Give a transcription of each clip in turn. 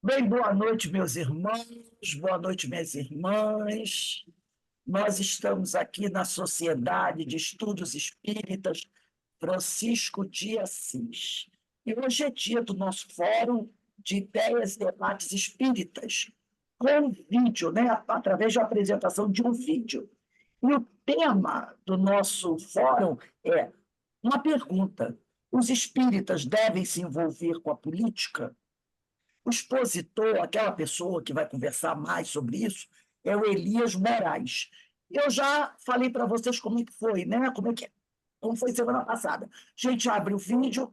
Bem, boa noite, meus irmãos, boa noite, minhas irmãs. Nós estamos aqui na Sociedade de Estudos Espíritas Francisco de Assis. E hoje é dia do nosso Fórum de Ideias e Debates Espíritas, com vídeo, né? Através da apresentação de um vídeo. E o tema do nosso fórum é uma pergunta: os espíritas devem se envolver com a política? O expositor, aquela pessoa que vai conversar mais sobre isso, é o Elias Moraes. Eu já falei para vocês como é que foi, né? Como foi semana passada. A gente abre o vídeo,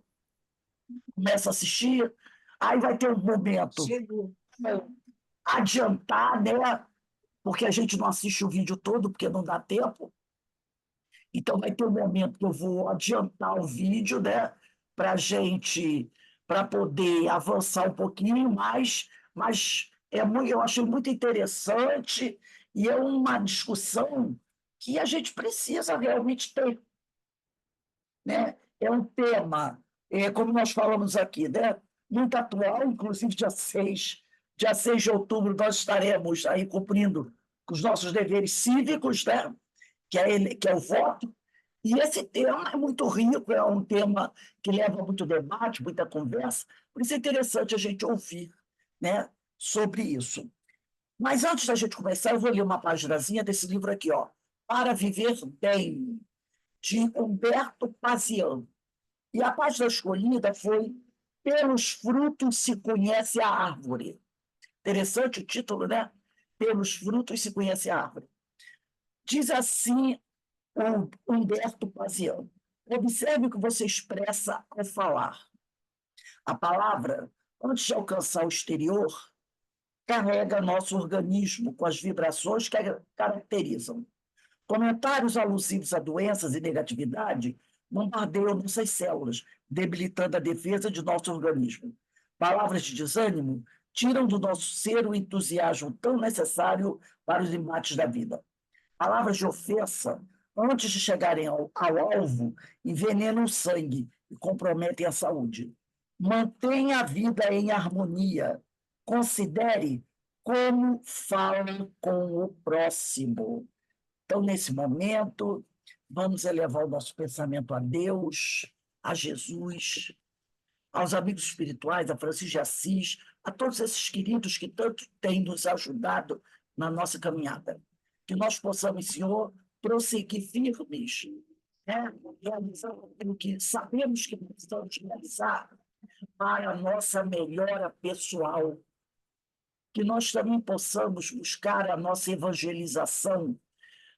começa a assistir, aí vai ter um momento adiantar, né? Porque a gente não assiste o vídeo todo, porque não dá tempo. Então vai ter um momento que eu vou adiantar o vídeo, né? Para gente, para poder avançar um pouquinho mais, mas eu achei muito interessante e é uma discussão que a gente precisa realmente ter, né? É um tema, como nós falamos aqui, né? Muito atual, inclusive dia seis de outubro nós estaremos aí cumprindo os nossos deveres cívicos, né? Que é o voto. E esse tema é muito rico, é um tema que leva muito debate, muita conversa, por isso é interessante a gente ouvir, né, sobre isso. Mas antes da gente começar, eu vou ler uma paginazinha desse livro aqui, ó, Para Viver Bem, de Humberto Pazian. E a página escolhida foi Pelos Frutos se conhece a árvore. Interessante o título, né? Pelos frutos se conhece a árvore. Diz assim o Humberto Pazian: observe o que você expressa ao falar. A palavra, antes de alcançar o exterior, carrega nosso organismo com as vibrações que a caracterizam. Comentários alusivos a doenças e negatividade bombardeiam nossas células, debilitando a defesa de nosso organismo. Palavras de desânimo tiram do nosso ser o entusiasmo tão necessário para os embates da vida. Palavras de ofensa, antes de chegarem ao alvo, envenenam o sangue e comprometem a saúde. Mantenha a vida em harmonia. Considere como fala com o próximo. Então, nesse momento, vamos elevar o nosso pensamento a Deus, a Jesus, aos amigos espirituais, a Francisco de Assis, a todos esses queridos que tanto têm nos ajudado na nossa caminhada. Que nós possamos, Senhor, prosseguir firmes, né? Realizando aquilo que sabemos que precisamos realizar para a nossa melhora pessoal. Que nós também possamos buscar a nossa evangelização,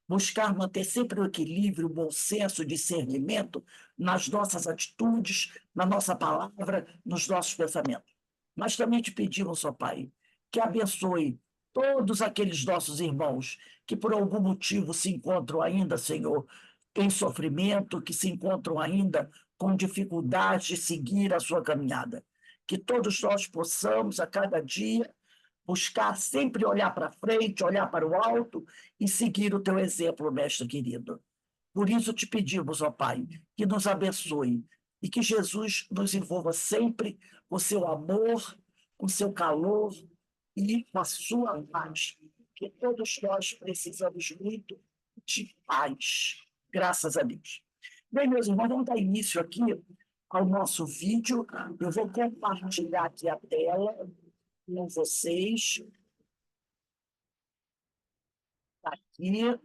buscar manter sempre o equilíbrio, o bom senso, o discernimento nas nossas atitudes, na nossa palavra, nos nossos pensamentos. Mas também te pedimos, ó Pai, que abençoe todos aqueles nossos irmãos que por algum motivo se encontram ainda, Senhor, em sofrimento, que se encontram ainda com dificuldade de seguir a sua caminhada. Que todos nós possamos, a cada dia, buscar sempre olhar para frente, olhar para o alto e seguir o teu exemplo, mestre querido. Por isso te pedimos, ó Pai, que nos abençoe e que Jesus nos envolva sempre com seu amor, com seu calor e com a sua paz, que todos nós precisamos muito de paz, graças a Deus. Bem, meus irmãos, vamos dar início aqui ao nosso vídeo. Eu vou compartilhar aqui a tela com vocês. Aqui.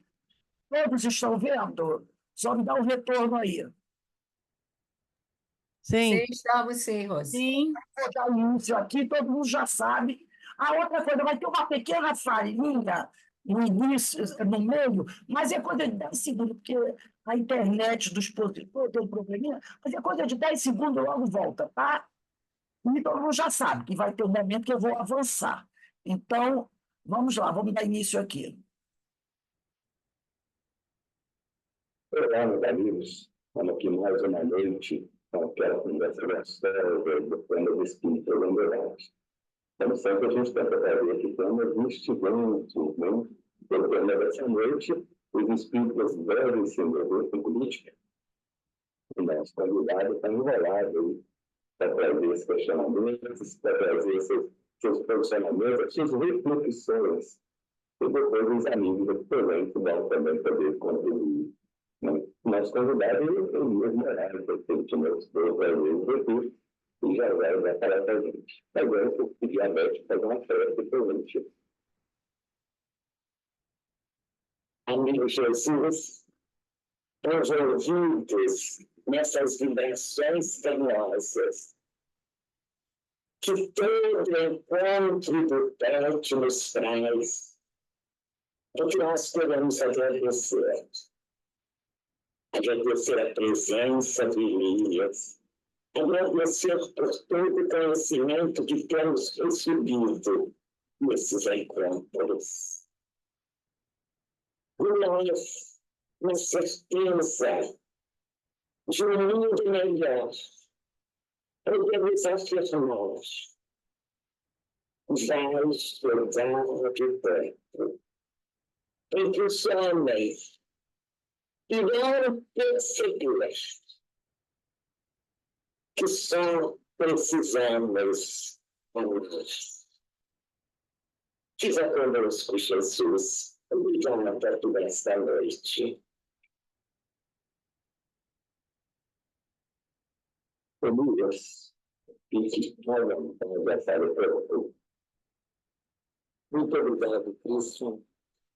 Todos estão vendo? Só me dá um retorno aí. Sim, Sim, estamos sim, Rose. sim, Vou dar início aqui, todo mundo já sabe. A outra coisa, vai ter uma pequena falhinha no início, no meio, mas é coisa de 10 segundos, porque a internet do expositor tem um probleminha, mas é coisa de 10 segundos, logo volta, tá? E todo mundo já sabe que vai ter um momento que eu vou avançar. Então, vamos lá, vamos dar início aqui. Olá, meus amigos. Estamos aqui mais uma noite com aquela conversa gostosa do plano do Espírito Longorantes. Como sempre, a gente tenta trazer aqui temas instigantes, né? Pelo tema dessa noite, os espíritos devem se envolver com política. O nosso convidado está enrolado aí para trazer esses questionamentos, para trazer essas seus posicionamentos, suas reflexões, e depois os amigos também que vão também poder contribuir. Nosso convidado é o Elias Moraes, presidente do nosso povo, e já vai falar para a gente. Agora, eu pedi a Beth fazer uma festa para a gente. Amigo Jesus, os ouvidos nessas vibrações famosas, que todo encontro do Pet nos traz, é que nós queremos agradecer. Agradecer a presença de Elias, agradecer por todo o conhecimento que temos recebido nesses encontros. Nós, na certeza de um mundo melhor, podemos afirmar, vai chegar de perto, em que os homens irão perceber que só precisamos amar. Fica conosco, Jesus. Obrigada por esta noite. Elias, muito obrigado, Cristo.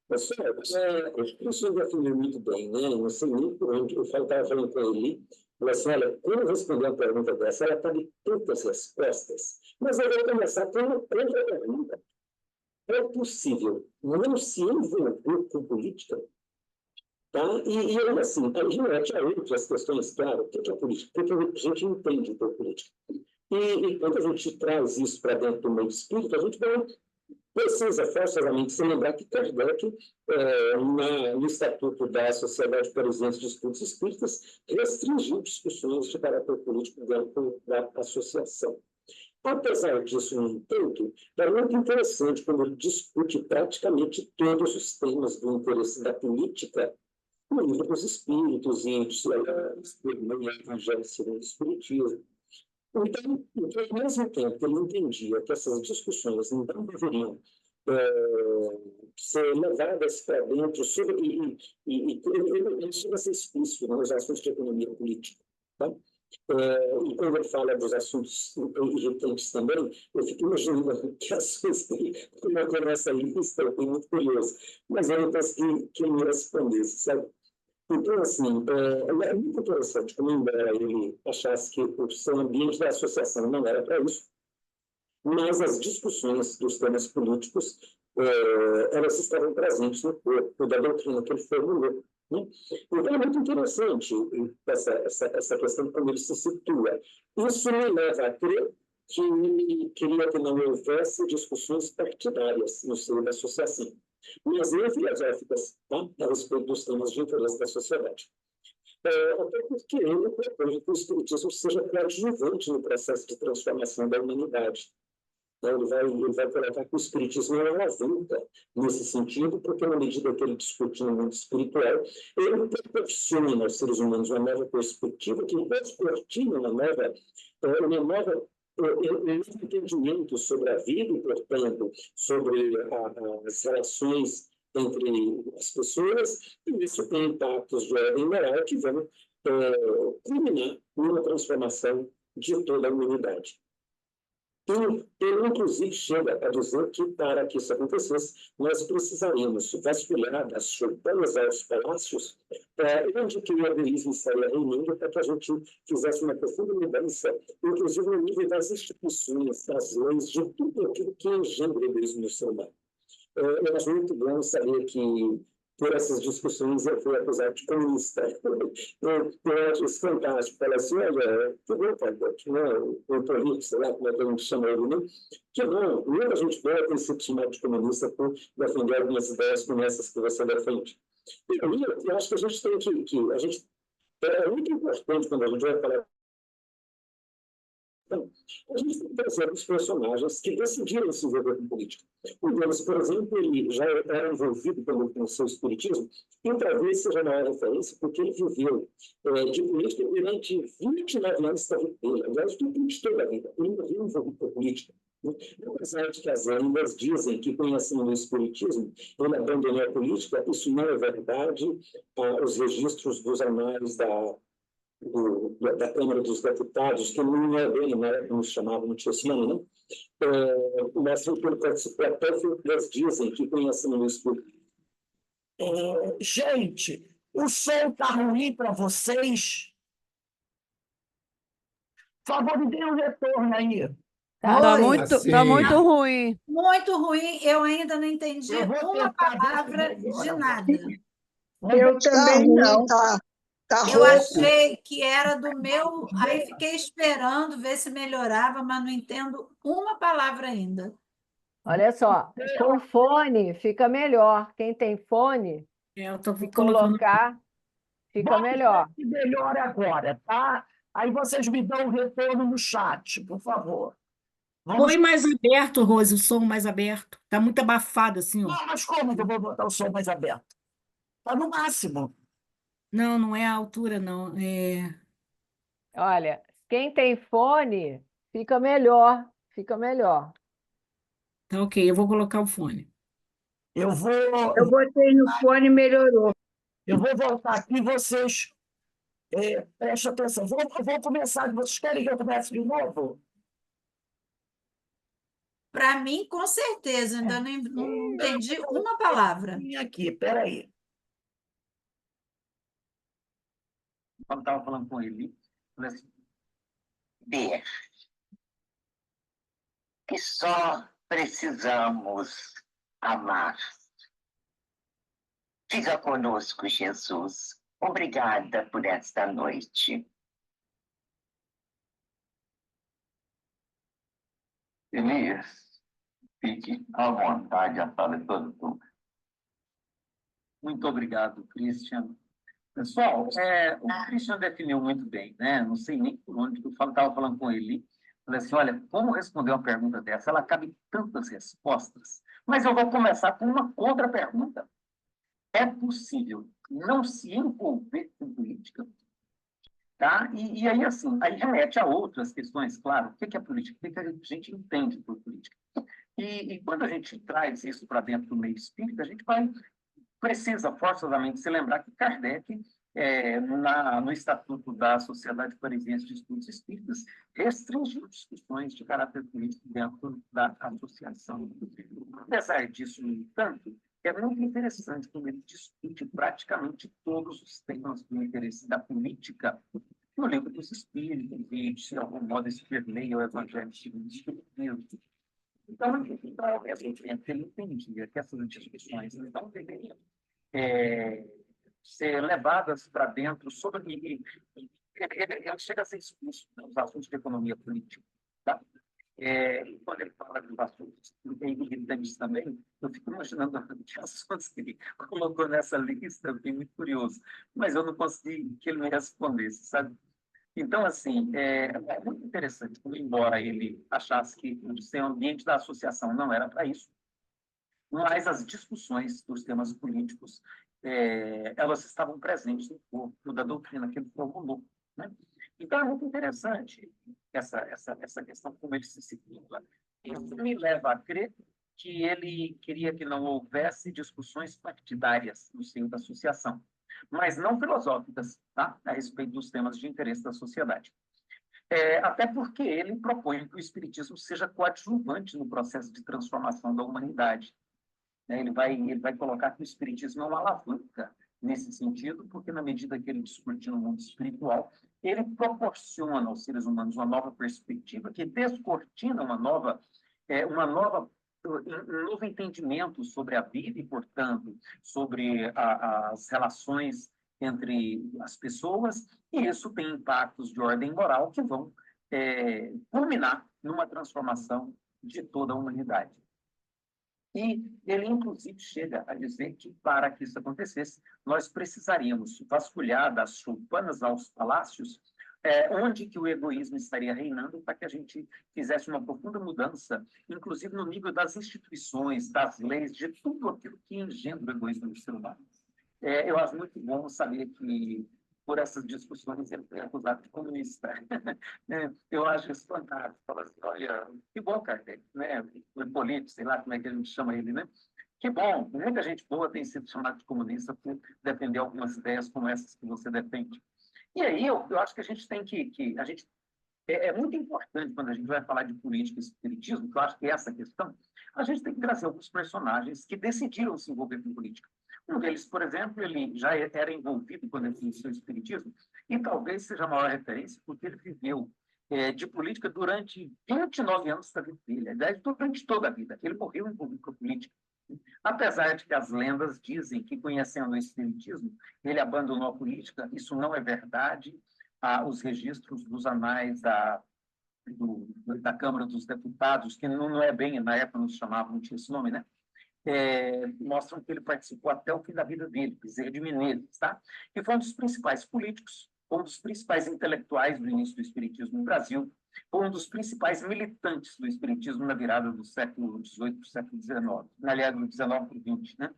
Pessoal, Cristo definiu muito bem, né? Não sei nem por onde. Eu estava falando com ele, falei assim: olha, quando responder uma pergunta dessa, ela está de tantas respostas, mas eu vou começar com uma outra pergunta. É possível não se envolver com política? Tá? E ainda assim, a gente há outras questões, claro, o que é política? O que a gente entende por política? E quando a gente traz isso para dentro do meio espírita, a gente não precisa forçosamente se lembrar que Kardec, no Estatuto da Sociedade para os Entes de Estudos Espíritas, restringiu discussões de caráter político dentro da associação. Apesar disso, no entanto, é muito interessante quando ele discute praticamente todos os temas do interesse da política no Livro dos Espíritos, e no Evangelho segundo o Espiritismo. Então, ao mesmo tempo que ele entendia que essas discussões não deveriam ser levadas para dentro ele chega a ser explícito nos assuntos de economia política. Tá? E quando ele fala dos assuntos irritantes também, eu fico imaginando que assuntos que não começa a lista, eu fico muito curioso. Mas eu não consegui que ele me respondesse, sabe? Então, assim, é muito interessante, como embora ele achasse que o seu ambiente da associação não era para isso, mas as discussões dos temas políticos, elas estavam presentes no corpo da doutrina que ele formulou. Né? Então, é muito interessante essa questão como ele se situa. Isso me leva a crer que ele queria que não houvesse discussões partidárias no seio da associação, mas nem filosóficas, tá? A respeito dos temas de interesse da sociedade. Até porque ele propõe que o espiritismo seja coadjuvante no processo de transformação da humanidade. Então, ele vai colocar que o espiritismo é uma avança nesse sentido, porque na medida que ele discute no mundo espiritual, ele proporciona aos seres humanos uma nova perspectiva que descortina um entendimento sobre a vida e, portanto, sobre as relações entre as pessoas, e isso tem impactos de ordem moral que vão culminar numa transformação de toda a humanidade. Ele, inclusive, chega a dizer que, para que isso acontecesse, nós precisaríamos vasculhar das choupanas aos palácios, onde que o egoísmo estaria reinando, para que a gente fizesse uma profunda mudança, inclusive no nível das instituições, das leis, de tudo aquilo que engendra o egoísmo no ser humano. Eu acho muito bom saber que, por essas discussões, eu fui acusado de comunista. Eu acho isso fantástico. Fala assim: olha, que bom, pai, que não, o político, sei lá como é que a gente chama ele, né? Que bom, muita gente boa tem sido chamada de comunista por defender algumas ideias como essas que você defende. E aí, eu acho que a gente tem que é muito importante quando a gente vai falar. Então, a gente tem que trazer os personagens que decidiram se envolver com política. O Deus, por exemplo, ele já era envolvido pelo seu espiritismo, e talvez seja uma referência, porque ele viveu de política durante 29 anos da vida dele. Aliás, durante toda a vida, ele não viveu envolvido com política. Apesar de que as lendas dizem que, conhecendo o Espiritismo, ele abandonou a política, isso não é verdade. Os registros dos anais da Câmara dos Deputados, que não é bem, na época nos chamavam, não tinha esse nome, não? Mostram que ele participou, até elas dizem que conhecendo o Espiritismo. Gente, o som está ruim para vocês? Por favor, me dê um retorno aí. Tá Oi. muito ruim. Muito ruim, eu ainda não entendi Eu vou uma tentar ver se palavra melhora. de nada. Eu também não. Tá Eu rouco. achei que era do meu, aí fiquei esperando ver se melhorava, mas não entendo uma palavra ainda. Olha só, com fone fica melhor. Quem tem fone, Eu estou se colocando. colocar, fica Vamos melhor. ver se melhora agora, tá? Aí vocês me dão um retorno no chat, por favor. Vamos... Põe mais aberto, Rose, o som mais aberto. Tá muito abafado assim, ó. Não, mas como que eu vou botar o som mais aberto? Está no máximo. Não, não é a altura, não. Olha, quem tem fone, fica melhor. Fica melhor. Tá ok, eu vou colocar o fone. Eu vou botei no fone e melhorou. voltar aqui, vocês prestem atenção. Eu vou começar. Vocês querem que eu comece de novo? Para mim, com certeza, ainda não entendi uma palavra. Vim aqui, peraí. Quando estava falando com ele, falei assim, Ver que só precisamos amar. Fica conosco, Jesus. Obrigada por esta noite. Elias, fique à vontade, a fala é toda tua. Muito obrigado, Christian. Pessoal, o Christian definiu muito bem, né? Não sei nem por onde que eu estava falando com ele. Falei assim, olha, como responder uma pergunta dessa? Ela cabe em tantas respostas. Mas eu vou começar com uma outra pergunta. É possível não se envolver com política? Tá? E aí, assim, aí remete a outras questões, claro. O que é política? O que a gente entende por política? E quando a gente traz isso para dentro do meio espírita, a gente precisa forçosamente se lembrar que Kardec, no Estatuto da Sociedade Parisiense de Estudos Espíritas, restringiu discussões de caráter político dentro da associação. Apesar disso, no entanto, é muito interessante como ele discute praticamente todos os temas do interesse da política no livro dos Espíritos, e, de algum modo, esse permeia o Evangelho segundo o Espiritismo. Então, evidentemente, ele entendia que essas discussões não deveriam ser levadas para dentro sobre... Ele chega a ser expulso nos assuntos de economia política. Tá? Quando ele fala dos assuntos militantes também, eu fico imaginando que assuntos que ele colocou nessa lista, eu fiquei muito curioso, mas eu não consegui que ele me respondesse, sabe? Então, assim, é muito interessante, embora ele achasse que o seu ambiente da associação não era para isso, mas as discussões dos temas políticos, elas estavam presentes no corpo da doutrina que ele formulou, né? Então, é muito interessante essa questão, como ele se situa. Isso me leva a crer que ele queria que não houvesse discussões partidárias no seio da associação, mas não filosóficas, tá? A respeito dos temas de interesse da sociedade. Até porque ele propõe que o Espiritismo seja coadjuvante no processo de transformação da humanidade. Ele vai colocar que o Espiritismo é uma alavanca nesse sentido, porque na medida que ele discute no mundo espiritual, ele proporciona aos seres humanos uma nova perspectiva que descortina um novo entendimento sobre a vida e, portanto, sobre as relações entre as pessoas, e isso tem impactos de ordem moral que vão culminar numa transformação de toda a humanidade. E ele, inclusive, chega a dizer que, para que isso acontecesse, nós precisaríamos vasculhar das choupanas aos palácios, onde que o egoísmo estaria reinando, para que a gente fizesse uma profunda mudança, inclusive no nível das instituições, das leis, de tudo aquilo que engendra o egoísmo do ser humano. Eu acho muito bom saber que por essas discussões, ele foi acusado de comunista. Eu acho isso fantástico. Fala assim, olha, que bom, Kardec, né? O Hipólito, sei lá como é que a gente chama ele, né? Que bom, muita gente boa tem sido chamada de comunista por defender algumas ideias como essas que você defende. E aí eu acho que a gente tem que a gente é muito importante quando a gente vai falar de política e espiritismo, que eu acho que é essa questão, a gente tem que trazer alguns personagens que decidiram se envolver com política. Um deles, por exemplo, ele já era envolvido quando ele iniciou o espiritismo, e talvez seja a maior referência, porque ele viveu de política durante 29 anos da vida dele, aliás, durante toda a vida. Ele morreu envolvido com a política. Apesar de que as lendas dizem que, conhecendo o espiritismo, ele abandonou a política, isso não é verdade. Os registros dos anais da Câmara dos Deputados, que não é bem, na época não se chamava, não tinha esse nome, né? Mostram que ele participou até o fim da vida dele, Bezerra de Menezes, tá? E foi um dos principais políticos, um dos principais intelectuais do início do espiritismo no Brasil, foi um dos principais militantes do espiritismo na virada do século XVIII para o século XIX, aliás, do XIX para o XX, né?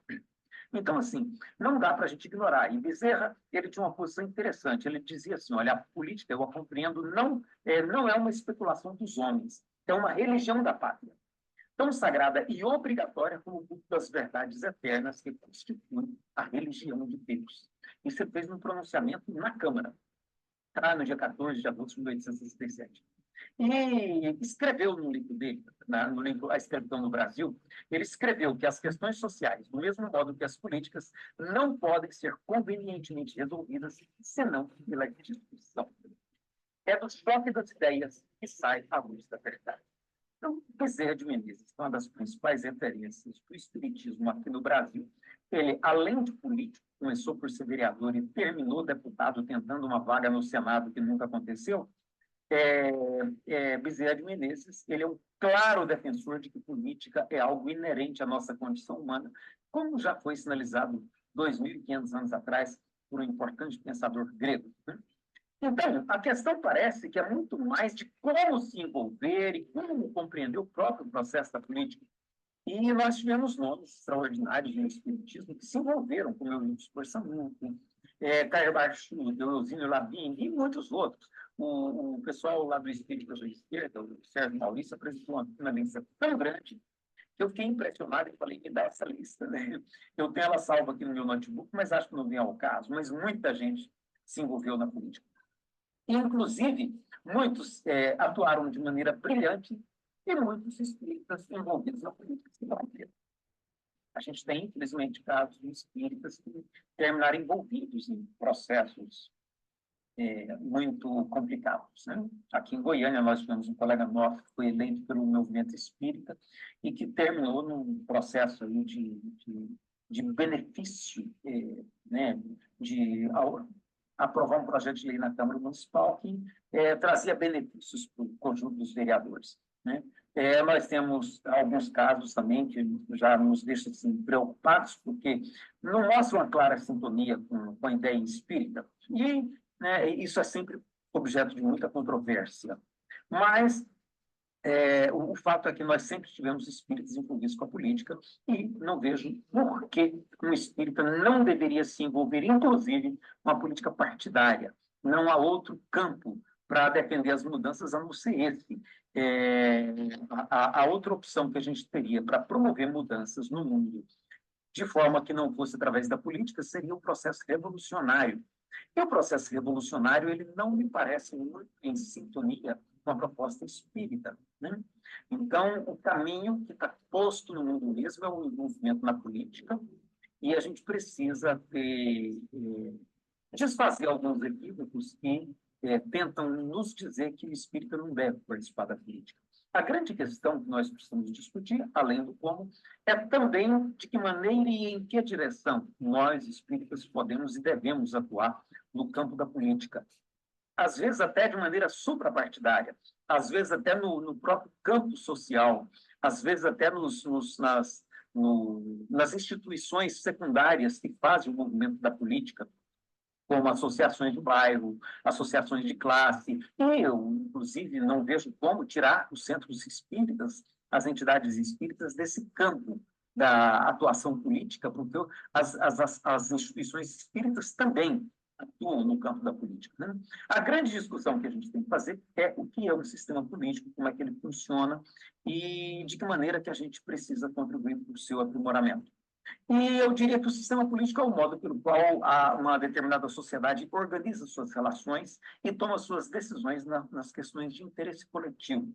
Então, assim, não dá para a gente ignorar. E Bezerra, ele tinha uma posição interessante. Ele dizia assim, olha, a política, eu a compreendo, não é uma especulação dos homens, é uma religião da pátria, tão sagrada e obrigatória como o culto das verdades eternas que constitui a religião de Deus. Isso ele fez num pronunciamento na Câmara, no dia 14 de agosto de 1867. E escreveu no livro dele, no livro A Escravidão no Brasil, ele escreveu que as questões sociais, do mesmo modo que as políticas, não podem ser convenientemente resolvidas senão pela discussão. É do choque das ideias que sai a luz da verdade. Então, Bezerra de Menezes, uma das principais referências do espiritismo aqui no Brasil, ele, além de político, começou por ser vereador e terminou deputado tentando uma vaga no Senado que nunca aconteceu. Bezerra de Menezes, ele é um claro defensor de que política é algo inerente à nossa condição humana, como já foi sinalizado 2.500 anos atrás por um importante pensador grego, né? Então, a questão parece que é muito mais de como se envolver e como compreender o próprio processo da política. E nós tivemos nomes extraordinários no espiritismo que se envolveram, como Eurípides Porçamento, Caio Barchudo, Eusínio Labim e muitos outros. O pessoal lá do Espírito da Esquerda, o Sérgio Maurício, apresentou uma lista tão grande que eu fiquei impressionado e falei, me dá essa lista, né? Eu tenho ela salva aqui no meu notebook, mas acho que não vem ao caso. Mas muita gente se envolveu na política. Inclusive, muitos atuaram de maneira brilhante e muitos espíritas envolvidos na política se não viram. A gente tem, infelizmente, casos de espíritas que terminaram envolvidos em processos muito complicados, né? Aqui em Goiânia, nós tivemos um colega nosso que foi eleito pelo movimento espírita e que terminou num processo aí de benefício, né? De aprovar um projeto de lei na Câmara Municipal que trazia benefícios para o conjunto dos vereadores, né? Nós temos alguns casos também que já nos deixam assim, preocupados, porque não mostram uma clara sintonia com a ideia espírita, e isso é sempre objeto de muita controvérsia. Mas o fato é que nós sempre tivemos espíritas envolvidos com a política e não vejo por que um espírita não deveria se envolver, inclusive, com a política partidária. Não há outro campo para defender as mudanças a não ser esse. A outra opção que a gente teria para promover mudanças no mundo de forma que não fosse através da política seria o processo revolucionário. E o processo revolucionário ele não me parece muito em sintonia com a proposta espírita, né? Então, o caminho que está posto no mundo mesmo é o envolvimento na política, e a gente precisa desfazer alguns equívocos que tentam nos dizer que o espírita não deve participar da política. A grande questão que nós precisamos discutir, além do como, é também de que maneira e em que direção nós, espíritas, podemos e devemos atuar no campo da política. Às vezes até de maneira suprapartidária, às vezes até no próprio campo social, às vezes até nas instituições secundárias que fazem o movimento da política, como associações de bairro, associações de classe. E eu, inclusive, não vejo como tirar os centros espíritas, as entidades espíritas, desse campo da atuação política, porque as instituições espíritas também atuam no campo da política, né? A grande discussão que a gente tem que fazer é o que é o sistema político, como é que ele funciona e de que maneira que a gente precisa contribuir para o seu aprimoramento. E eu diria que o sistema político é o modo pelo qual uma determinada sociedade organiza suas relações e toma suas decisões nas questões de interesse coletivo.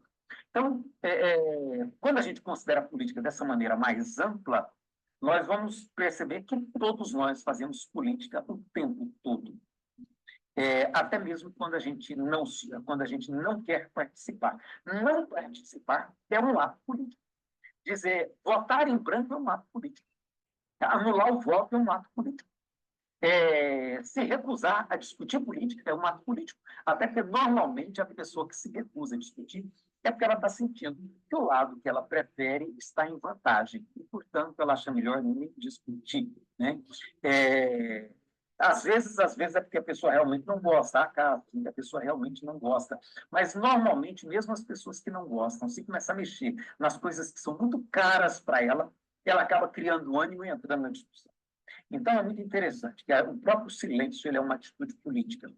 Então, quando a gente considera a política dessa maneira mais ampla, nós vamos perceber que todos nós fazemos política o tempo todo. Até mesmo quando a gente não quer participar. Não participar é um ato político. Dizer, votar em branco é um ato político. Anular o voto é um ato político. Se recusar a discutir política é um ato político. Até que, normalmente, a pessoa que se recusa a discutir é porque ela está sentindo que o lado que ela prefere está em vantagem. E, portanto, ela acha melhor nem discutir, né? Às vezes é porque a pessoa realmente não gosta. Há casos em que a pessoa realmente não gosta. Mas, normalmente, mesmo as pessoas que não gostam, se começar a mexer nas coisas que são muito caras para ela, ela acaba criando ânimo e entrando na discussão. Então, é muito interessante que o próprio silêncio ele é uma atitude política.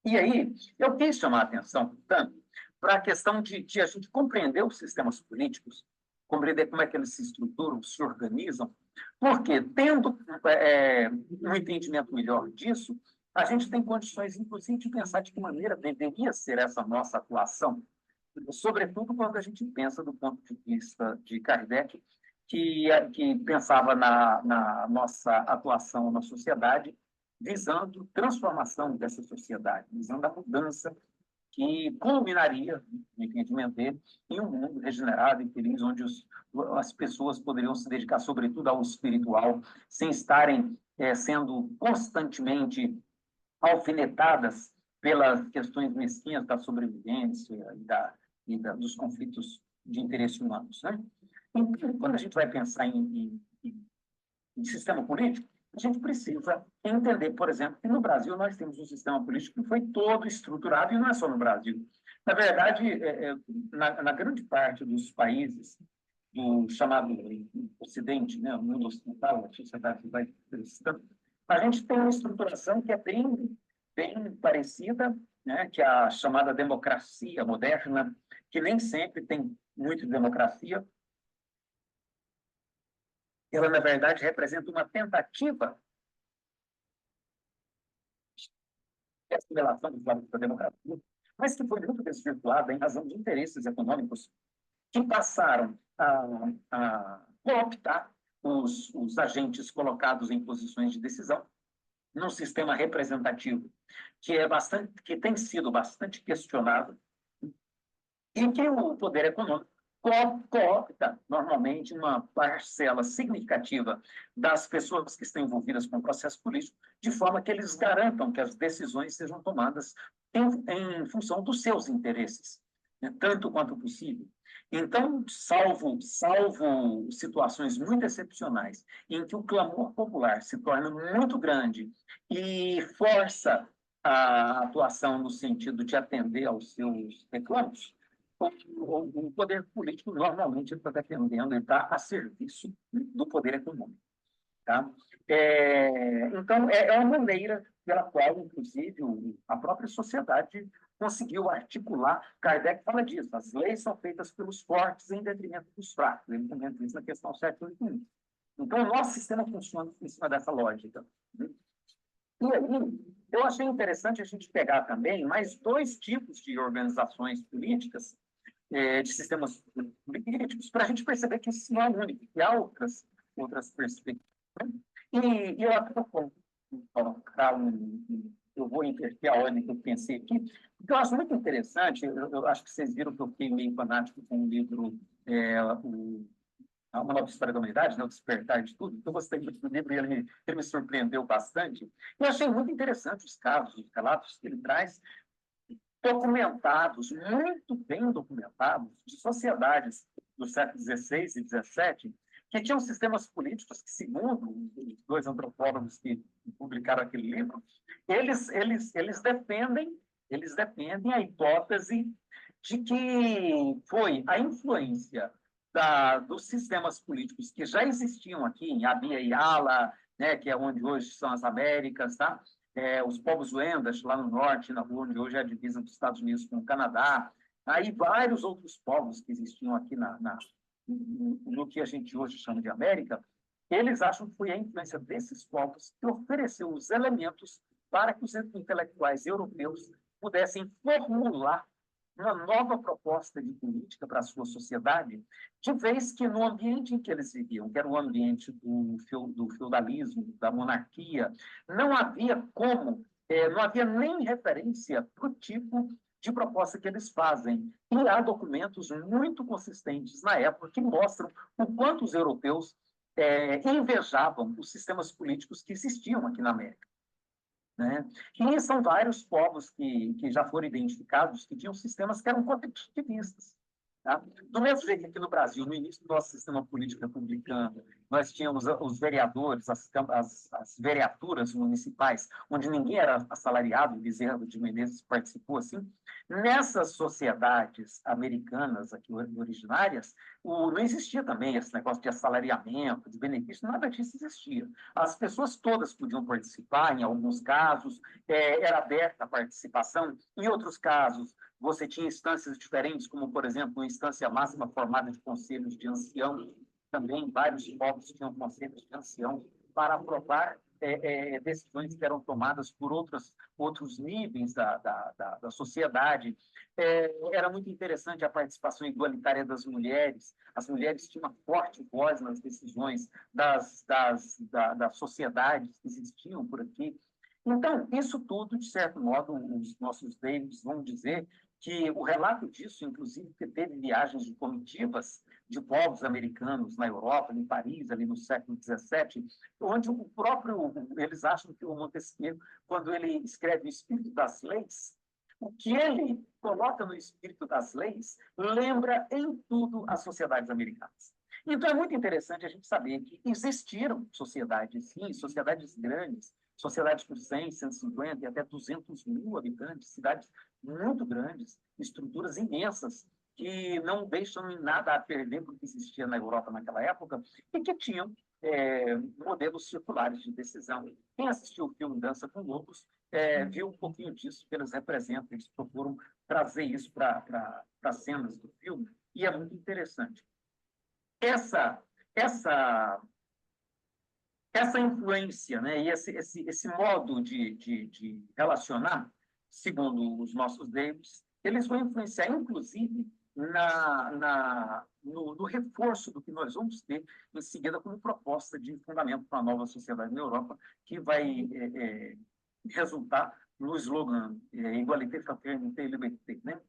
E aí, eu quis chamar a atenção, portanto, para a questão de a gente compreender os sistemas políticos, compreender como é que eles se estruturam, se organizam, porque, tendo um entendimento melhor disso, a gente tem condições, inclusive, de pensar de que maneira deveria ser essa nossa atuação, sobretudo quando a gente pensa do ponto de vista de Kardec, que pensava na nossa atuação na sociedade, visando transformação dessa sociedade, visando a mudança que culminaria, no entendimento dele, em um mundo regenerado e feliz, onde as pessoas poderiam se dedicar, sobretudo, ao espiritual, sem estarem sendo constantemente alfinetadas pelas questões mesquinhas da sobrevivência e dos conflitos de interesse humanos, né? Então, quando a gente vai pensar em sistema político, a gente precisa entender, por exemplo, que no Brasil nós temos um sistema político que foi todo estruturado, e não é só no Brasil. Na verdade, na grande parte dos países do chamado Ocidente, né, o mundo ocidental, a sociedade vai cristã, a gente tem uma estruturação que é bem parecida, né, que é a chamada democracia moderna, que nem sempre tem muito democracia. Ela, na verdade, representa uma tentativa de assimilação dos valores da democracia, mas que foi muito desvirtuada em razão de interesses econômicos que passaram a cooptar os agentes colocados em posições de decisão num sistema representativo que tem sido bastante questionado e que o poder econômico coopta, normalmente, uma parcela significativa das pessoas que estão envolvidas com o processo político, de forma que eles garantam que as decisões sejam tomadas em função dos seus interesses, né, tanto quanto possível. Então, salvo situações muito excepcionais, em que o clamor popular se torna muito grande e força a atuação no sentido de atender aos seus reclamos, o poder político normalmente está defendendo, ele está a serviço do poder econômico. Tá? Então, é uma maneira pela qual, inclusive, a própria sociedade conseguiu articular. Kardec fala disso, as leis são feitas pelos fortes em detrimento dos fracos. Ele também diz na questão 781. Então, o nosso sistema funciona em cima dessa lógica. E aí, eu achei interessante a gente pegar também mais dois tipos de organizações políticas, de sistemas políticos, para a gente perceber que isso não é único, que há outras perspectivas. E eu até vou colocar eu vou inverter a ordem que eu pensei aqui, porque eu acho muito interessante, eu acho que vocês viram que eu fiquei meio fanático com o livro Uma Nova História da Humanidade, né, O Despertar de Tudo. Eu gostei muito do livro e ele me surpreendeu bastante. Eu achei muito interessante os casos, os relatos que ele traz, documentados, muito bem documentados, de sociedades do século XVI e XVII, que tinham sistemas políticos que, segundo os dois antropólogos que publicaram aquele livro, eles defendem a hipótese de que foi a influência dos sistemas políticos que já existiam aqui, em Abya Yala, né, que é onde hoje são as Américas, tá? os povos Wendat, lá no norte, na rua onde hoje é a divisa dos Estados Unidos com o Canadá, aí vários outros povos que existiam aqui no que a gente hoje chama de América, eles acham que foi a influência desses povos que ofereceu os elementos para que os intelectuais europeus pudessem formular uma nova proposta de política para a sua sociedade, de vez que no ambiente em que eles viviam, que era o ambiente do feudalismo, da monarquia, não havia não havia nem referência para o tipo de proposta que eles fazem. E há documentos muito consistentes na época que mostram o quanto os europeus invejavam os sistemas políticos que existiam aqui na América. Né? E são vários povos que já foram identificados que tinham sistemas que eram competitivistas. Tá? Do mesmo jeito que aqui no Brasil, no início do nosso sistema político republicano, nós tínhamos os vereadores, as vereaturas municipais, onde ninguém era assalariado, Bezerra de Menezes participou assim. Nessas sociedades americanas aqui originárias, não existia também esse negócio de assalariamento, de benefício, nada disso existia. As pessoas todas podiam participar, em alguns casos, era aberta a participação, em outros casos, você tinha instâncias diferentes, como, por exemplo, uma instância máxima formada de conselhos de anciãos, também vários povos tinham conselhos de anciãos para aprovar decisões que eram tomadas por outros níveis da sociedade. Era muito interessante a participação igualitária das mulheres. As mulheres tinham uma forte voz nas decisões das sociedades que existiam por aqui. Então, isso tudo, de certo modo, os nossos Davids vão dizer que o relato disso, inclusive, que teve viagens de comitivas de povos americanos na Europa, em Paris, ali no século XVII, onde eles acham que o Montesquieu, quando ele escreve o Espírito das Leis, o que ele coloca no Espírito das Leis lembra em tudo as sociedades americanas. Então, é muito interessante a gente saber que existiram sociedades, sim, sociedades grandes, sociedades com 100, 150 e até 200 mil habitantes, cidades muito grandes, estruturas imensas, que não deixam em nada a perder do que existia na Europa naquela época, e que tinham modelos circulares de decisão. Quem assistiu o filme Dança com Lobos viu um pouquinho disso, que eles representam, eles procuram trazer isso para as cenas do filme, e é muito interessante. Essa influência, né, e esse modo de relacionar, segundo os nossos Davids, eles vão influenciar, inclusive, no reforço do que nós vamos ter em seguida como proposta de fundamento para a nova sociedade na Europa, que vai resultar no slogan Égalité, Fraternité et Liberté, né?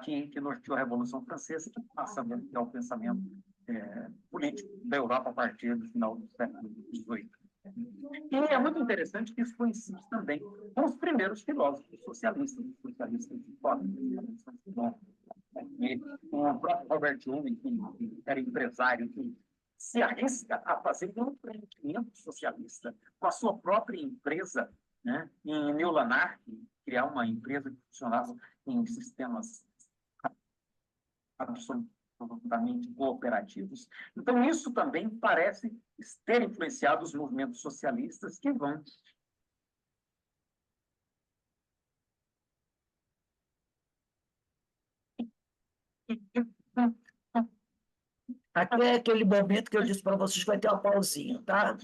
Que norteou a Revolução Francesa e que passa a o pensamento político da Europa a partir do final do século XVIII. E é muito interessante que isso coincide também com os primeiros filósofos socialistas de o próprio Robert Owen, que era empresário, que se arrisca a fazer um empreendimento socialista com a sua própria empresa, né, em New Lanark, criar uma empresa que funcionava em sistemas absolutamente cooperativos. Então, isso também parece ter influenciado os movimentos socialistas que vão Aqui é aquele momento que eu disse para vocês que vai ter uma pausinha, tá?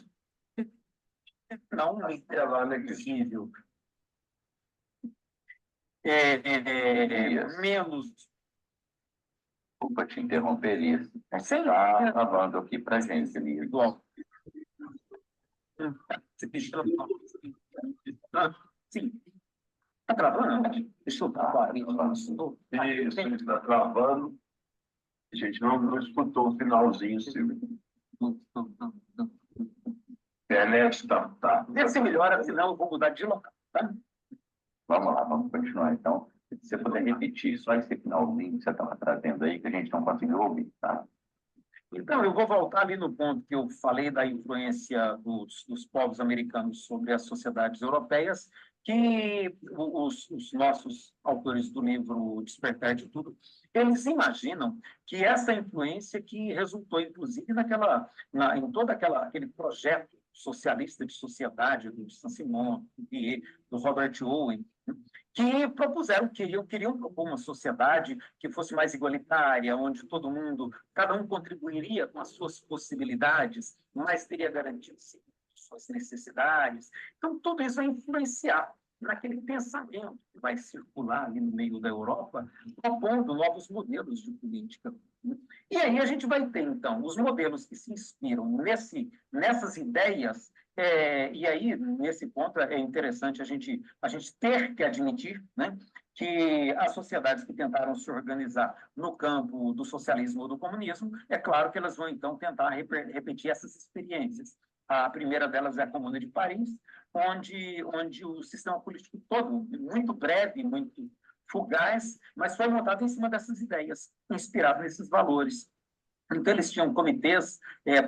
não um intervalo exível, menos. Desculpa te interromper, Elias. Está falando aqui para a gente, Elias. Igual. Sim. Está travando? Deixa eu dar. Isso, está travando. A gente não escutou o finalzinho, Silvio. Internet tá. Vê se melhora, senão eu vou mudar de local, tá? Vamos lá, vamos continuar. Então, se você puder repetir só esse finalzinho que você estava trazendo aí, que a gente não conseguiu ouvir, tá? Então, eu vou voltar ali no ponto que eu falei da influência dos povos americanos sobre as sociedades europeias, que os nossos autores do livro Despertar de Tudo, eles imaginam que essa influência que resultou, inclusive, em todo aquele projeto socialista de sociedade, do Saint-Simon, do Robert Owen, que propuseram que queriam propor uma sociedade que fosse mais igualitária, onde todo mundo, cada um contribuiria com as suas possibilidades, mas teria garantido sim, suas necessidades. Então, tudo isso vai influenciar naquele pensamento que vai circular ali no meio da Europa, propondo novos modelos de política. E aí a gente vai ter, então, os modelos que se inspiram nessas ideias. E aí, nesse ponto, é interessante a gente ter que admitir, né, que as sociedades que tentaram se organizar no campo do socialismo ou do comunismo, é claro que elas vão, então, tentar repetir essas experiências. A primeira delas é a Comuna de Paris, onde o sistema político todo, muito breve, muito fugaz, mas foi montado em cima dessas ideias, inspirado nesses valores. Então, eles tinham comitês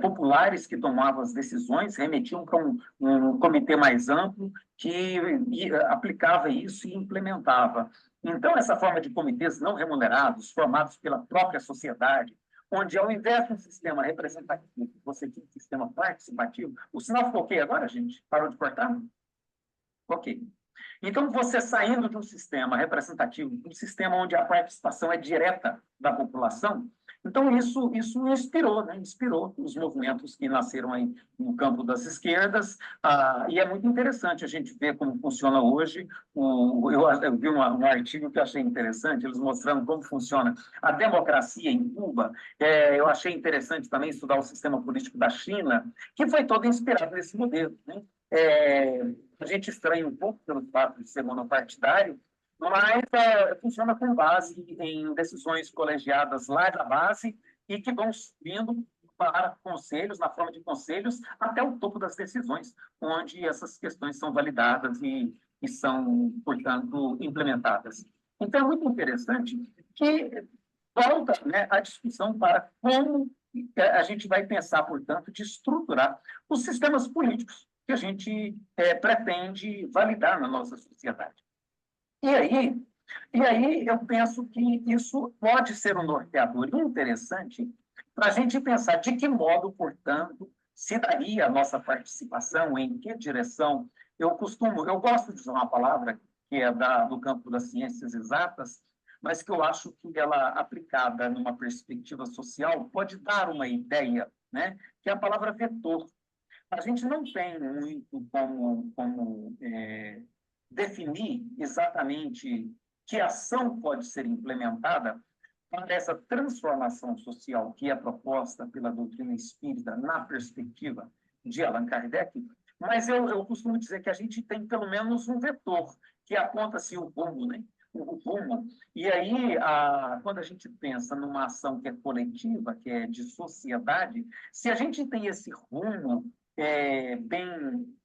populares que tomavam as decisões, remetiam para um comitê mais amplo que aplicava isso e implementava. Então, essa forma de comitês não remunerados, formados pela própria sociedade, onde, ao invés de um sistema representativo, você tinha um sistema participativo. O sinal ficou ok agora, gente? Parou de cortar? Ok. Então, você saindo de um sistema representativo, um sistema onde a participação é direta da população, então isso inspirou, né? Inspirou os movimentos que nasceram aí no campo das esquerdas, e é muito interessante a gente ver como funciona hoje. Eu vi um artigo que eu achei interessante, eles mostrando como funciona a democracia em Cuba. Eu achei interessante também estudar o sistema político da China, que foi todo inspirado nesse modelo, né? A gente estranha um pouco pelo fato de ser monopartidário, mas funciona com base em decisões colegiadas lá da base e que vão subindo para conselhos, na forma de conselhos, até o topo das decisões, onde essas questões são validadas e são, portanto, implementadas. Então, é muito interessante que volta, né, a discussão para como a gente vai pensar, portanto, de estruturar os sistemas políticos que a gente pretende validar na nossa sociedade. E aí eu penso que isso pode ser um norteador interessante para a gente pensar de que modo, portanto, se daria a nossa participação, em que direção. Eu gosto de usar uma palavra que é do campo das ciências exatas, mas que eu acho que ela, aplicada numa perspectiva social, pode dar uma ideia, né? Que é a palavra vetor. A gente não tem muito como definir exatamente que ação pode ser implementada para essa transformação social que é proposta pela doutrina espírita na perspectiva de Allan Kardec, mas eu costumo dizer que a gente tem pelo menos um vetor que aponta-se o rumo, né? O rumo. E aí, quando a gente pensa numa ação que é coletiva, que é de sociedade, se a gente tem esse rumo bem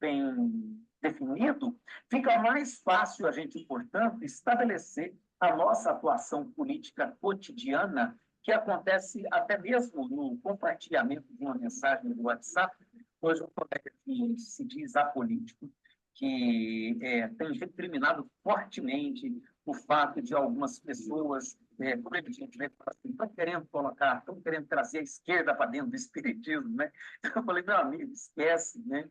definido, fica mais fácil a gente, portanto, estabelecer a nossa atuação política cotidiana, que acontece até mesmo no compartilhamento de uma mensagem do WhatsApp. Hoje, um colega que se diz apolítico, que tem recriminado fortemente o fato de algumas pessoas, como ele diz, estão querendo trazer a esquerda para dentro do espiritismo, né? Eu falei, meu amigo, esquece, né?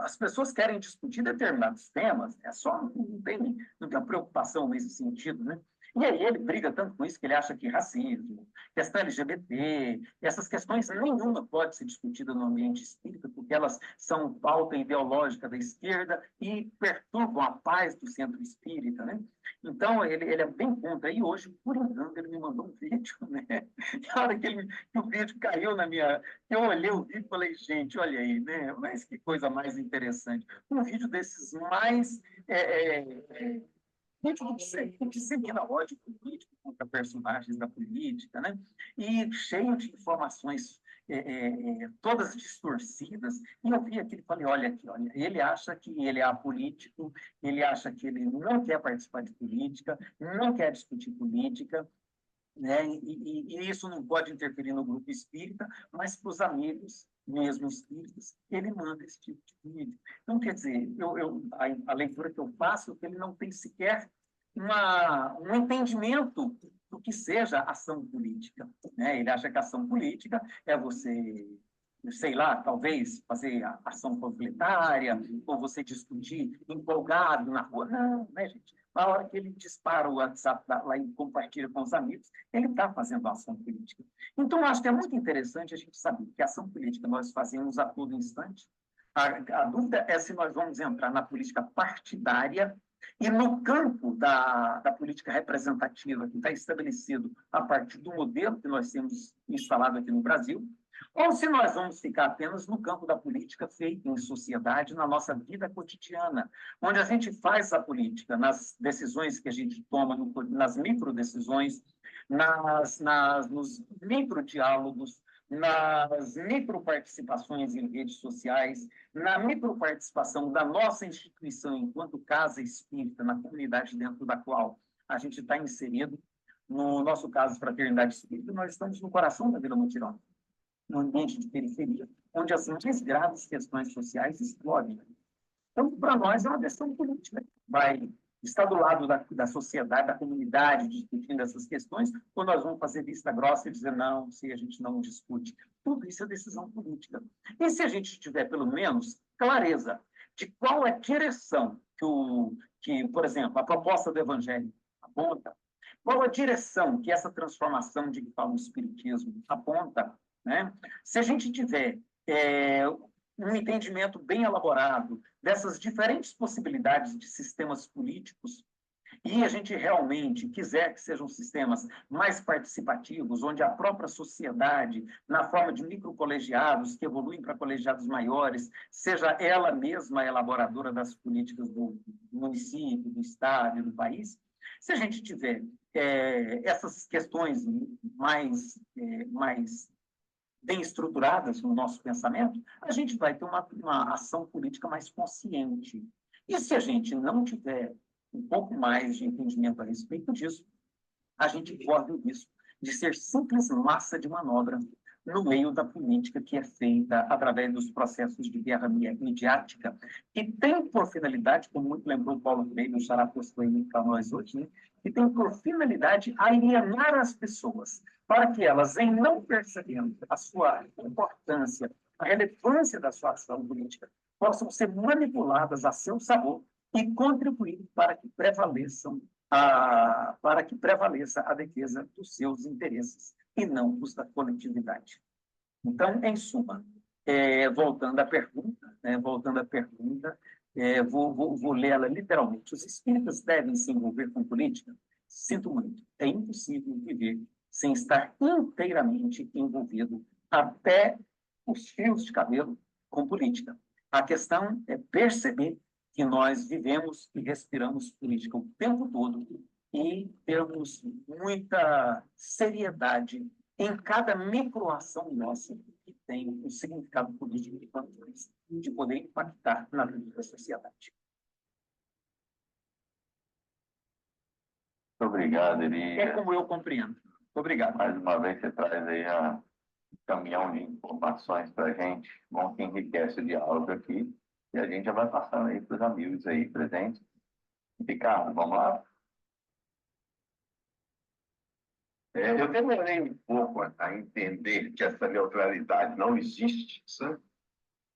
As pessoas querem discutir determinados temas, não tem uma preocupação nesse sentido, né? E aí ele briga tanto com isso que ele acha que racismo, questão LGBT, essas questões nenhuma pode ser discutida no ambiente espírita, porque elas são pauta ideológica da esquerda e perturbam a paz do centro espírita, né? Então, ele é bem contra. E hoje, por engano, ele me mandou um vídeo, né? Na hora que o vídeo caiu na minha... Eu olhei o vídeo e falei, gente, olha aí, né? Mas que coisa mais interessante. Um vídeo desses mais... que dissemina ódio político contra personagens da política, né? E cheio de informações todas distorcidas. E eu vi aquilo e falei, olha, ele acha que ele é apolítico, ele acha que ele não quer participar de política, não quer discutir política, né? E isso não pode interferir no grupo espírita, mas para os amigos mesmo espíritas, ele manda esse tipo de vídeo. Então, quer dizer, a leitura que eu faço é que ele não tem sequer um entendimento do que seja ação política, né? Ele acha que ação política é você sei lá, talvez fazer ação panfletária, ou você discutir empolgado na rua. Não, né, gente? Na hora que ele dispara o WhatsApp lá e compartilha com os amigos, ele está fazendo ação política. Então, acho que é muito interessante a gente saber que ação política nós fazemos a todo instante. A dúvida é se nós vamos entrar na política partidária e no campo da política representativa, que está estabelecido a partir do modelo que nós temos instalado aqui no Brasil, ou se nós vamos ficar apenas no campo da política feita em sociedade, na nossa vida cotidiana, onde a gente faz a política, nas decisões que a gente toma, nas microdecisões, nos microdiálogos, nas microparticipações em redes sociais, na microparticipação da nossa instituição enquanto casa espírita, na comunidade dentro da qual a gente está inserido. No nosso caso, Fraternidade Espírita, nós estamos no coração da Vila Mutirão, no ambiente de periferia, onde as mais graves questões sociais explodem. Então, para nós, é uma questão política. Vai estar do lado da sociedade, da comunidade, discutindo essas questões, ou nós vamos fazer vista grossa e dizer, não, se a gente não discute. Tudo isso é decisão política. E se a gente tiver, pelo menos, clareza de qual é a direção que, por exemplo, a proposta do Evangelho aponta, qual a direção que essa transformação de que fala o Espiritismo aponta, né? Se a gente tiver um entendimento bem elaborado dessas diferentes possibilidades de sistemas políticos, e a gente realmente quiser que sejam sistemas mais participativos, onde a própria sociedade, na forma de microcolegiados, que evoluem para colegiados maiores, seja ela mesma a elaboradora das políticas do município, do estado e do país, se a gente tiver essas questões mais bem estruturadas no nosso pensamento, a gente vai ter uma ação política mais consciente. E se a gente não tiver um pouco mais de entendimento a respeito disso, a gente corre o risco de ser simples massa de manobra no meio da política que é feita através dos processos de guerra midiática, que tem por finalidade, como muito lembrou Paulo Freire, o xará postou aí para nós hoje, né, que tem por finalidade alienar as pessoas, para que elas, em não percebendo a sua importância, a relevância da sua ação política, possam ser manipuladas a seu sabor e contribuir para que prevaleça a defesa dos seus interesses e não os da coletividade. Então, em suma, voltando à pergunta, vou lê-la literalmente. Os espíritas devem se envolver com política? Sinto muito, é impossível viver sem estar inteiramente envolvido até os fios de cabelo com política. A questão é perceber que nós vivemos e respiramos política o tempo todo e temos muita seriedade em cada microação nossa que tem um significado político de poder impactar na vida da sociedade. Muito obrigado, Eli. É como eu compreendo. Muito obrigado. Mais uma vez você traz aí um caminhão de informações para a gente, bom, que enriquece o diálogo aqui, e a gente já vai passando aí para os amigos aí presentes. Ricardo, vamos lá? Eu demorei um pouco a entender que essa neutralidade não existe, sabe?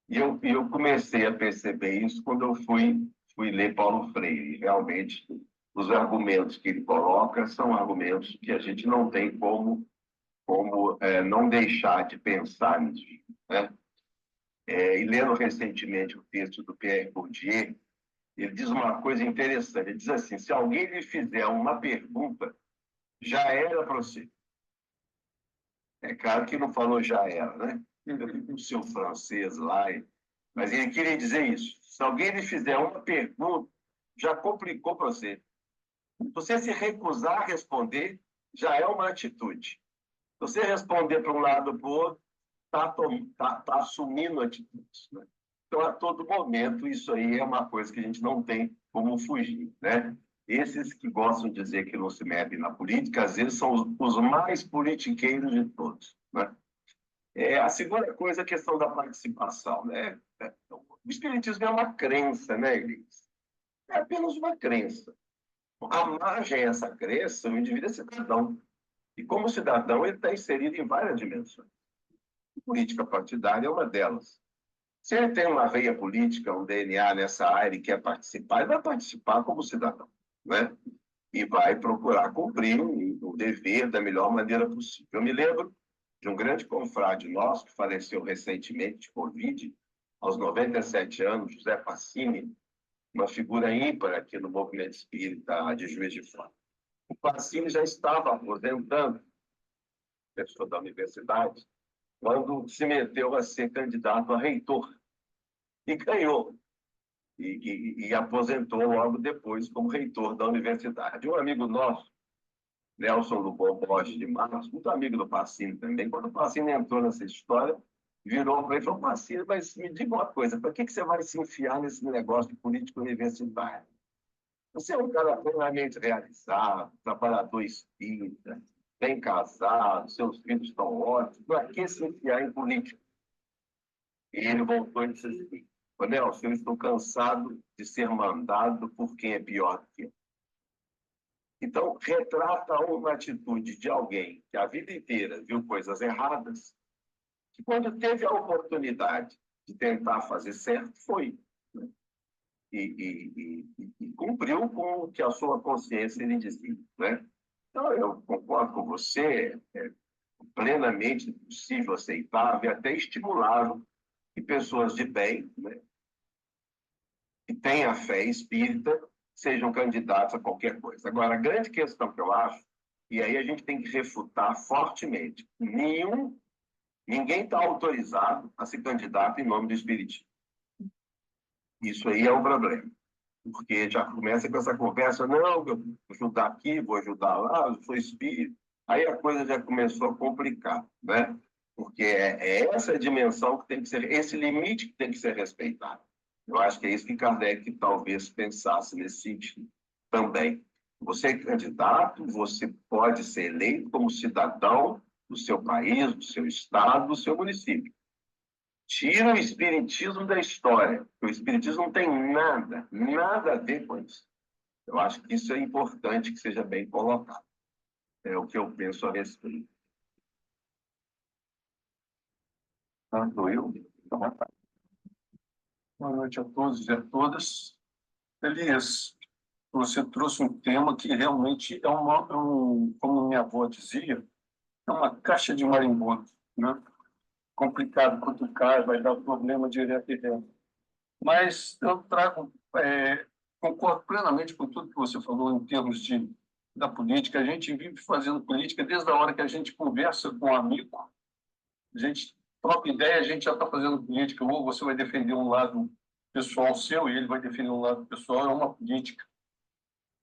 E eu comecei a perceber isso quando eu fui ler Paulo Freire. Realmente, os argumentos que ele coloca são argumentos que a gente não tem como não deixar de pensar nisso, né? E lendo recentemente o texto do Pierre Bourdieu, ele diz uma coisa interessante. Ele diz assim, se alguém lhe fizer uma pergunta, já era para você. É claro que não falou já era, né? O seu francês lá. Mas ele queria dizer isso. Se alguém lhe fizer uma pergunta, já complicou para você. Se você se recusar a responder, já é uma atitude. Se você responder para um lado ou para o outro, está assumindo atitudes, né? Então, a todo momento, isso aí é uma coisa que a gente não tem como fugir, né? Esses que gostam de dizer que não se metem na política, às vezes são os mais politiqueiros de todos, né? A segunda coisa é a questão da participação, né? O espiritismo é uma crença, né, Elias? É apenas uma crença. A margem a essa crença, o indivíduo é cidadão. E como cidadão, ele está inserido em várias dimensões. política partidária é uma delas. Se ele tem uma veia política, um DNA nessa área e quer participar, ele vai participar como cidadão, né? E vai procurar cumprir o dever da melhor maneira possível. Eu me lembro de um grande confrade nosso que faleceu recentemente de Covid, aos 97 anos, José Pacini, uma figura ímpar aqui no movimento espírita de Juiz de Fora. O Pacini já estava aposentando, professor da universidade, quando se meteu a ser candidato a reitor. E ganhou. E aposentou logo depois como reitor da universidade. Um amigo nosso, Nelson Lubon Borges de Matos, muito amigo do Pacini também, quando o Pacini entrou nessa história, virou para ele e falou: Pacini, mas me diga uma coisa, para que você vai se enfiar nesse negócio de política universitária? Você é um cara plenamente realizado, trabalhador espírita, bem casado, seus filhos estão ótimos, para que se enfiar em política? E ele voltou e disse assim: Nelson, eu estou cansado de ser mandado por quem é pior do que eu. Então, retrata uma atitude de alguém que a vida inteira viu coisas erradas, que quando teve a oportunidade de tentar fazer certo, foi. Né? E cumpriu com o que a sua consciência lhe dizia. Né? Então, eu concordo com você, é plenamente possível, aceitável e até estimulável que pessoas de bem, né, que têm a fé espírita, sejam candidatos a qualquer coisa. Agora, a grande questão que eu acho, e aí a gente tem que refutar fortemente, ninguém está autorizado a ser candidato em nome do espiritismo. Isso aí é um problema, porque já começa com essa conversa: não, eu vou ajudar aqui, vou ajudar lá, eu sou espírita. Aí a coisa já começou a complicar, né? Porque é essa dimensão que tem que ser, esse limite que tem que ser respeitado. Eu acho que é isso que Kardec talvez pensasse nesse sentido também. Você é candidato, você pode ser eleito como cidadão do seu país, do seu estado, do seu município. Tira o espiritismo da história. O espiritismo não tem nada a ver com isso. Eu acho que isso é importante que seja bem colocado. É o que eu penso a respeito. Tanto eu, Boa noite a todos e a todas. Elias, você trouxe um tema que realmente é como minha avó dizia, é uma caixa de marimbondo, né? Complicado, cutucar, vai dar problema direto e reto. Mas eu concordo plenamente com tudo que você falou em termos da política. A gente vive fazendo política desde a hora que a gente conversa com um amigo, a gente troca ideia, a gente já está fazendo política, ou você vai defender um lado pessoal seu e ele vai defender um lado pessoal, é uma política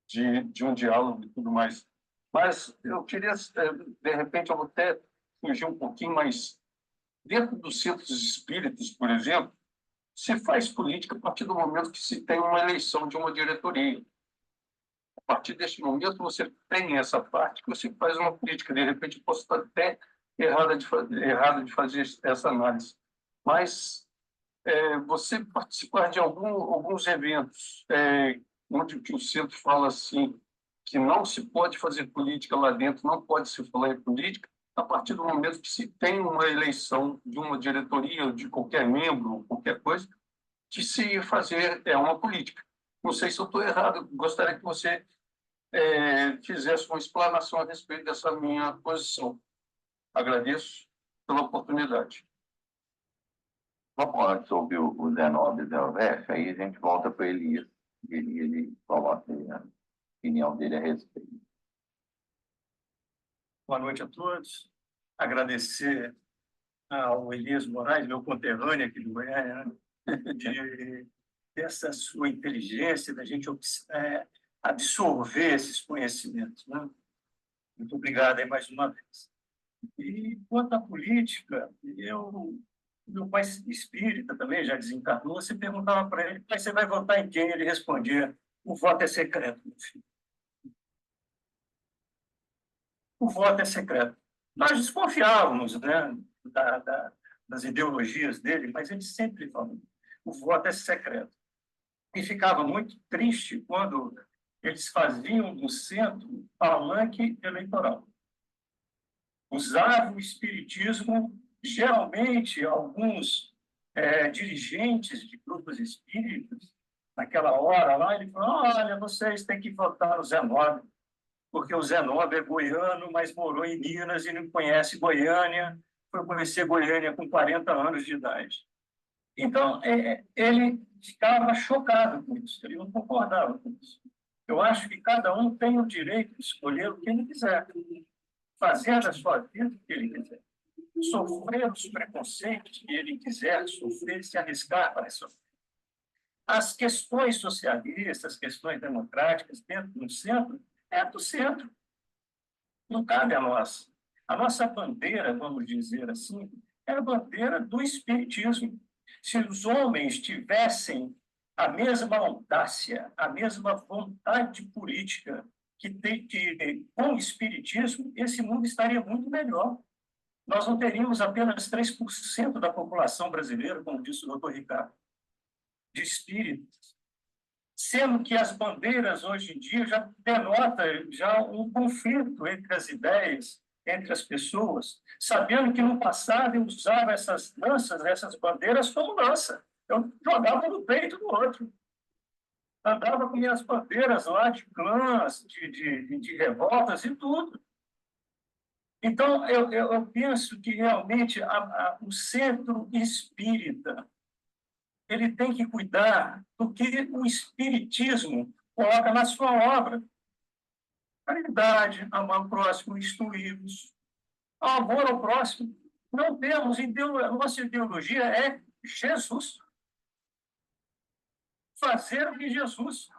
de um diálogo e tudo mais. Mas eu queria, de repente, eu vou até fugir um pouquinho, mas dentro dos centros espíritas, por exemplo, se faz política a partir do momento que se tem uma eleição de uma diretoria. A partir deste momento, você tem essa parte que você faz uma política. De repente, eu posso estar até errado de fazer essa análise. Mas você participar de alguns eventos onde o centro fala assim que não se pode fazer política lá dentro, não pode se falar em política, a partir do momento que se tem uma eleição de uma diretoria, de qualquer membro, qualquer coisa, de se fazer uma política. Não sei se eu estou errado, gostaria que você fizesse uma explanação a respeito dessa minha posição. Agradeço pela oportunidade. Vamos falar sobre o Zé Nobre da UF, aí a gente volta para Elias. Ele coloca a opinião dele a respeito. Boa noite a todos. Agradecer ao Elias Moraes, meu conterrâneo aqui do Goiânia, dessa sua inteligência, da gente absorver esses conhecimentos. Né? Muito obrigado aí mais uma vez. E quanto à política, meu pai espírita também já desencarnou, você perguntava para ele: você vai votar em quem? Ele respondia: o voto é secreto, meu filho. O voto é secreto. Nós desconfiávamos, né, das ideologias dele, mas ele sempre falou: o voto é secreto. E ficava muito triste quando eles faziam do centro palanque eleitoral. Usavam o espiritismo geralmente, alguns dirigentes de grupos espíritas, naquela hora lá, ele falou: olha, vocês têm que votar no Zenobe, porque o Zenobe é goiano, mas morou em Minas e não conhece Goiânia, foi conhecer Goiânia com 40 anos de idade. Então, ele ficava chocado com isso, ele não concordava com isso. Eu acho que cada um tem o direito de escolher o que ele quiser, fazer da sua vida o que ele quiser, sofrer os preconceitos que ele quiser sofrer, se arriscar para isso. As questões socialistas, as questões democráticas dentro do centro, é do centro. Não cabe a nós. A nossa bandeira, vamos dizer assim, é a bandeira do espiritismo. Se os homens tivessem a mesma audácia, a mesma vontade política que tem com o espiritismo, esse mundo estaria muito melhor. Nós não teríamos apenas 3% da população brasileira, como disse o doutor Ricardo, de espíritos, sendo que as bandeiras hoje em dia já denotam já um conflito entre as ideias, entre as pessoas, sabendo que no passado eu usava essas lanças, essas bandeiras como lança. Eu jogava no peito do outro. Andava com minhas bandeiras lá de clãs, de revoltas e tudo. Então, eu penso que realmente o centro espírita ele tem que cuidar do que o espiritismo coloca na sua obra. Caridade, amar o próximo, instruí-los. Amor ao próximo. Não temos ideologia, nossa ideologia é Jesus. Fazer o que Jesus.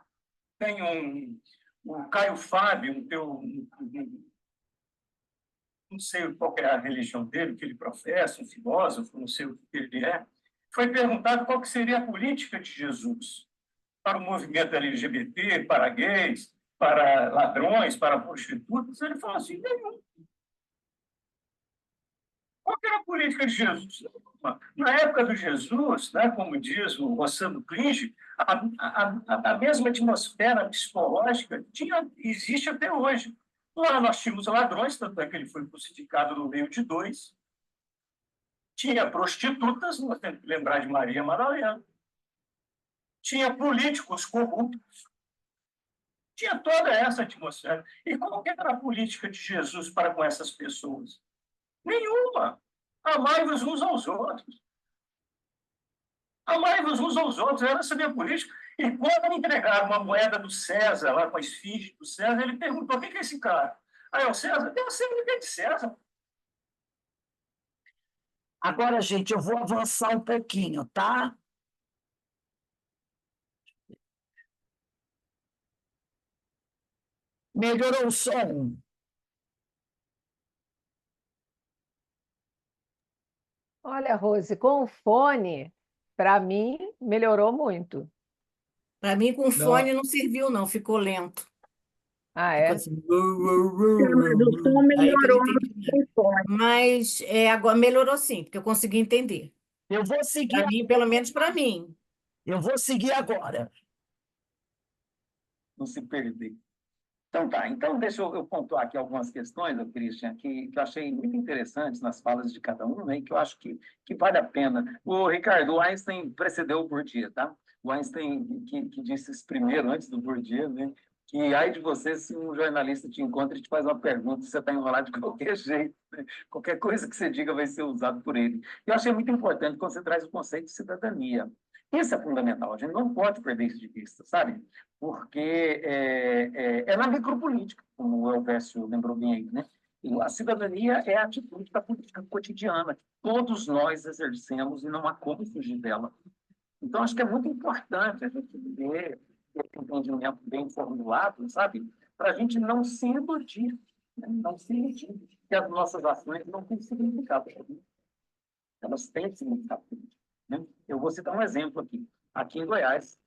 Tem o Caio Fábio, não sei qual é a religião dele, que ele professa, um filósofo, não sei o que ele é, foi perguntado qual que seria a política de Jesus para o movimento LGBT, para gays, para ladrões, para prostitutas. Ele falou assim: nenhum. Qual que era a política de Jesus? Na época do Jesus, né, como diz o Rossano Clinge, a mesma atmosfera psicológica existe até hoje. Lá nós tínhamos ladrões, tanto é que ele foi crucificado no meio de dois. Tinha prostitutas, nós temos que lembrar de Maria Madalena. Tinha políticos corruptos. Tinha toda essa atmosfera. E qual que era a política de Jesus para com essas pessoas? Nenhuma. Amai-vos uns aos outros. Amai-vos uns aos outros. Era essa a minha política. E quando entregaram uma moeda do César, lá com a esfinge do César, ele perguntou: o que é esse cara? Ah, é o César? Deve ser o que é de César. Agora, gente, eu vou avançar um pouquinho, tá? Melhorou o som? Olha, Rose, com o fone, para mim, melhorou muito. Para mim, com fone não serviu, não, ficou lento. Ah, Ficou é? assim. Mas o som Aí que eu não melhorou entendi no nada. telefone. Mas agora melhorou sim, porque eu consegui entender. Eu vou seguir, Para mim, pelo menos para mim. eu vou seguir agora. Não se perder. Então tá, então deixa eu pontuar aqui algumas questões, Christian, que eu achei muito interessantes nas falas de cada um, né, e que eu acho que vale a pena. O Ricardo, o Einstein precedeu o Bourdieu, tá? O Einstein que disse isso primeiro, antes do Bourdieu, né, que ai de você se um jornalista te encontra e te faz uma pergunta, você está enrolado de qualquer jeito, né? Qualquer coisa que você diga vai ser usado por ele. Eu achei muito importante quando você traz o conceito de cidadania. Isso é fundamental, a gente não pode perder isso de vista, sabe? Porque é na micropolítica, como o Elvésio lembrou bem aí, né? E a cidadania é a atitude da política cotidiana, que todos nós exercemos e não há como fugir dela. Então, acho que é muito importante a gente ter esse entendimento bem formulado, sabe? Para a gente não se iludir, né? Não se iludir, que as nossas ações não têm significado político. Elas têm significado político, né? Eu vou citar um exemplo aqui. Aqui em Goiás,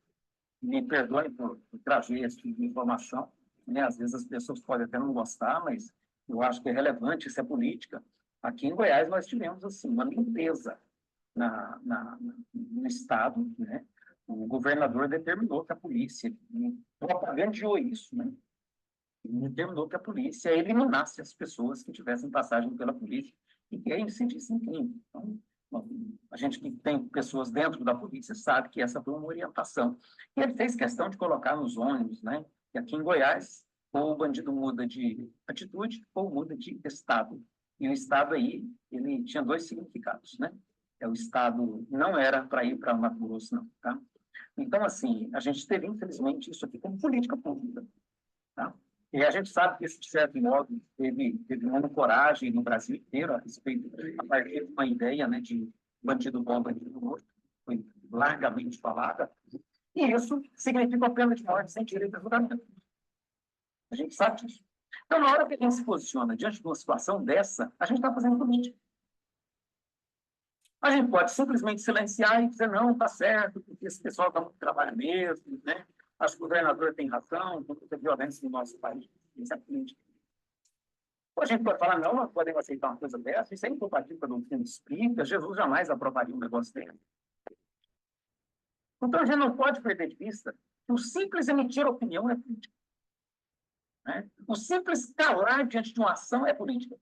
me perdoem por trazer esse tipo de informação, né? Às vezes as pessoas podem até não gostar, mas eu acho que é relevante, isso é política. Aqui em Goiás nós tivemos assim, uma limpeza no Estado, né? O governador determinou que a polícia propagandeou isso, né? Ele determinou que a polícia eliminasse as pessoas que tivessem passagem pela polícia. e que aí se disse em crime. Então, a gente que tem pessoas dentro da polícia sabe que essa foi uma orientação. E ele fez questão de colocar nos ônibus, né? E aqui em Goiás, ou o bandido muda de atitude ou muda de estado. E o estado aí, ele tinha 2 significados, né? O estado não era para ir para Mato Grosso, não, tá? Então, assim, a gente teve, infelizmente, isso aqui como política pública, tá? E a gente sabe que isso, de certo modo, teve uma coragem no Brasil inteiro a respeito, a partir de uma ideia, né, de bandido bom, bandido morto, foi largamente falada, e isso significa a pena de morte sem direito a julgamento. A gente sabe disso. Então, na hora que a gente se posiciona diante de uma situação dessa, a gente está fazendo política. A gente pode simplesmente silenciar e dizer, não, está certo, porque esse pessoal dá muito trabalho mesmo, né? Acho que o governador tem razão, tem muita violência no nosso país. Isso é política. Ou a gente pode falar, não, nós podemos aceitar uma coisa dessa, isso é incompatível com a doutrina espírita, Jesus jamais aprovaria um negócio desse. Então, a gente não pode perder de vista que o simples emitir opinião é política. Né? O simples calar diante de uma ação é política.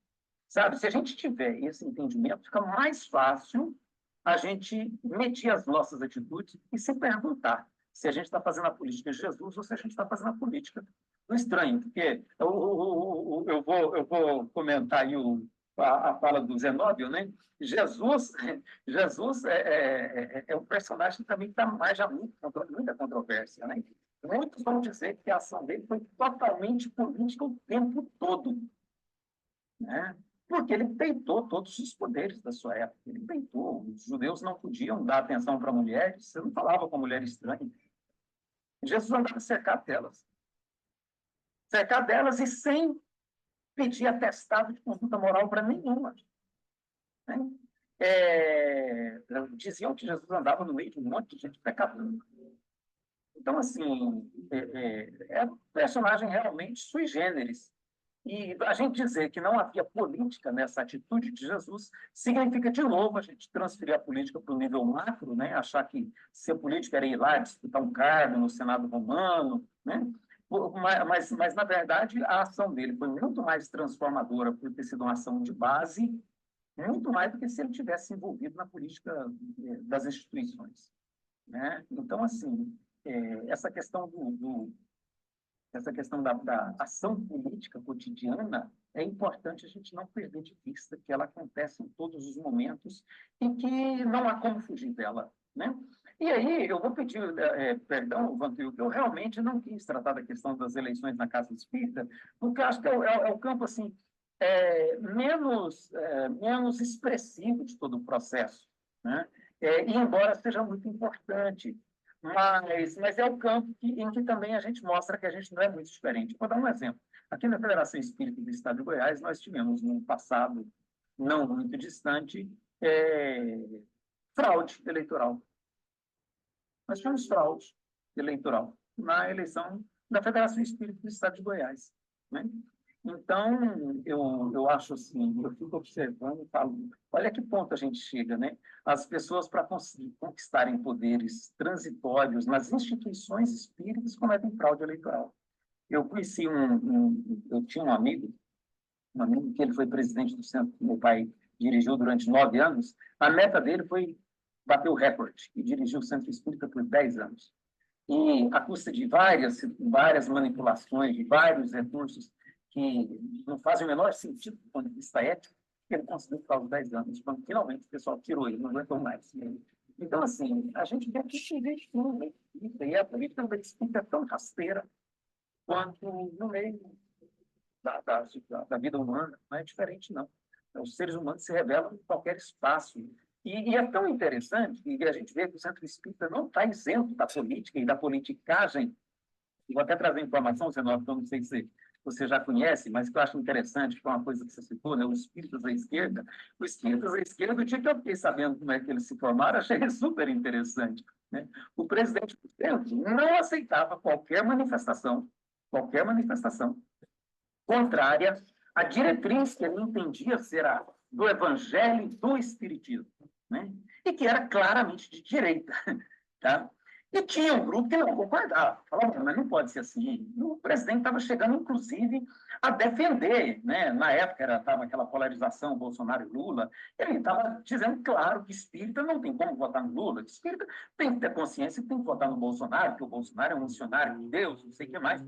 Sabe, se a gente tiver esse entendimento, fica mais fácil a gente medir as nossas atitudes e se perguntar se a gente está fazendo a política de Jesus ou se a gente está fazendo a política do estranho. Porque eu vou comentar aí a fala do Zenóbio, né? Jesus é um personagem que também está mais já muita controvérsia, né? Muitos vão dizer que a ação dele foi totalmente política o tempo todo, né? Porque ele peitou todos os poderes da sua época. Ele peitou. Os judeus não podiam dar atenção para mulheres, você não falava com mulher estranha. Jesus andava cercado delas. Cercado delas e sem pedir atestado de conduta moral para nenhuma. Né? Diziam que Jesus andava no meio de um monte de gente pecadora. Então, assim, é um personagem realmente sui generis. E a gente dizer que não havia política nessa atitude de Jesus significa, de novo, a gente transferir a política para o nível macro, né? Achar que ser político era ir lá disputar um cargo no Senado romano, né? Mas, na verdade, a ação dele foi muito mais transformadora por ter sido uma ação de base, muito mais do que se ele tivesse envolvido na política das instituições, né? Então, assim, essa questão essa questão da ação política cotidiana, é importante a gente não perder de vista que ela acontece em todos os momentos e que não há como fugir dela, né? E aí, eu vou pedir perdão, Vantuil, que eu realmente não quis tratar da questão das eleições na Casa Espírita, porque acho que é o campo, assim, menos expressivo de todo o processo, né? E embora seja muito importante, mas é o campo em que também a gente mostra que a gente não é muito diferente. Vou dar um exemplo. Aqui na Federação Espírita do Estado de Goiás, nós tivemos, num passado não muito distante, fraude eleitoral. Nós tivemos fraude eleitoral na eleição da Federação Espírita do Estado de Goiás, né? Então, eu acho assim, eu fico observando e falo, olha que ponto a gente chega, né? As pessoas, para conseguir conquistarem poderes transitórios nas instituições espíritas, cometem fraude eleitoral. Eu conheci eu tinha um amigo que ele foi presidente do centro que meu pai dirigiu durante 9 anos, a meta dele foi bater o recorde, e dirigiu o centro espírita por 10 anos. E, à custa de várias manipulações, de vários recursos, que não fazem o menor sentido do ponto de vista ético, ele conseguiu ficar os 10 anos, quando finalmente o pessoal tirou ele, não aguentou mais. Então, assim, a gente vê que existe tudo, e a política da disputa é tão rasteira quanto no meio da vida humana, não é diferente, não. Os seres humanos se revelam em qualquer espaço. E é tão interessante que a gente vê que o Centro Espírita não está isento da política e da politicagem. Vou até trazer informação, Zenóbio, que eu não sei se você já conhece, mas que eu acho interessante, que é uma coisa que você citou, né? Os espíritas à esquerda. Os espíritas à esquerda, o dia que eu fiquei sabendo como é que eles se formaram, achei super interessante, né? O presidente do centro não aceitava qualquer manifestação contrária à diretriz que ele entendia ser a do Evangelho e do Espiritismo, né? E que era claramente de direita, tá? E tinha um grupo que não concordava, falava, mas não pode ser assim. O presidente estava chegando, inclusive, a defender, né? Na época estava aquela polarização Bolsonaro e Lula, ele estava dizendo, claro, que espírita não tem como votar no Lula, que espírita tem que ter consciência que tem que votar no Bolsonaro, que o Bolsonaro é um missionário de Deus, não sei o que mais.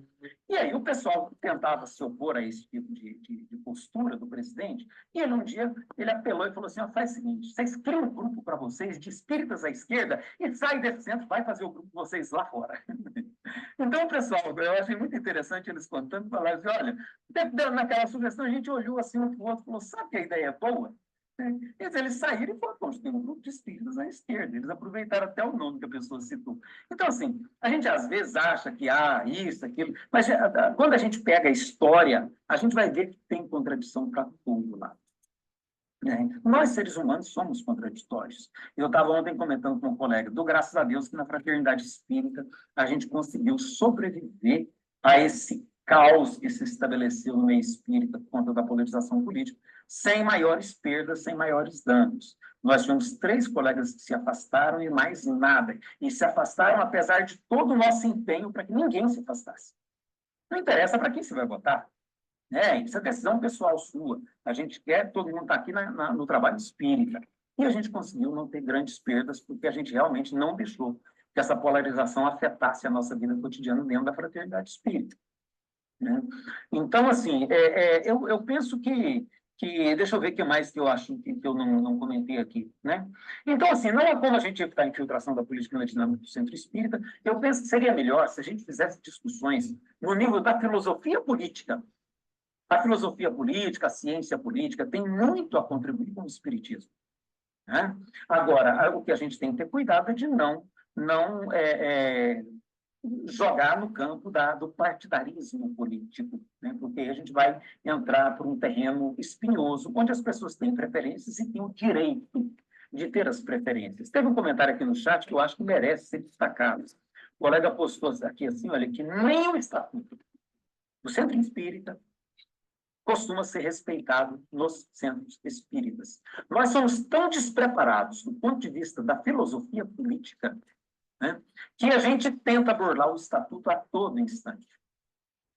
E aí o pessoal tentava se opor a esse tipo de postura do presidente, e ele um dia ele apelou e falou assim, ó, faz o seguinte, vocês criam um grupo para vocês de espíritas à esquerda e sai desse centro, vai fazer o grupo de vocês lá fora. Então, pessoal, eu achei muito interessante eles contando, falaram assim, olha, naquela sugestão a gente olhou assim um para o outro e falou, sabe que a ideia é boa? Eles saíram e falaram, tem um grupo de espíritas à esquerda. Eles aproveitaram até o nome que a pessoa citou. Então, assim, a gente às vezes acha que isso, aquilo, mas quando a gente pega a história, a gente vai ver que tem contradição para tudo lá. Nós, seres humanos, somos contraditórios. Eu estava ontem comentando com um colega, dou graças a Deus que na fraternidade espírita a gente conseguiu sobreviver a esse caos que se estabeleceu no meio espírita por conta da polarização política, sem maiores perdas, sem maiores danos. Nós tivemos 3 colegas que se afastaram e mais nada. E se afastaram apesar de todo o nosso empenho para que ninguém se afastasse. Não interessa para quem você vai votar. Isso é decisão pessoal sua. A gente quer, todo mundo está aqui no trabalho espírita. E a gente conseguiu não ter grandes perdas, porque a gente realmente não deixou que essa polarização afetasse a nossa vida cotidiana dentro da fraternidade espírita. Então, assim, eu penso que deixa eu ver o que mais que eu acho que eu não comentei aqui, né? Então, assim, não é como a gente evitar a infiltração da política na dinâmica do centro espírita. Eu penso que seria melhor se a gente fizesse discussões no nível da filosofia política. A filosofia política, a ciência política tem muito a contribuir com o espiritismo. Né? Agora, o que a gente tem que ter cuidado é de não jogar no campo do partidarismo político, né? Porque aí a gente vai entrar por um terreno espinhoso, onde as pessoas têm preferências e têm o direito de ter as preferências. Teve um comentário aqui no chat que eu acho que merece ser destacado. O colega postou aqui assim, olha, que nem o estatuto do Centro Espírita costuma ser respeitado nos centros espíritas. Nós somos tão despreparados do ponto de vista da filosofia política, né, que a gente tenta burlar o estatuto a todo instante.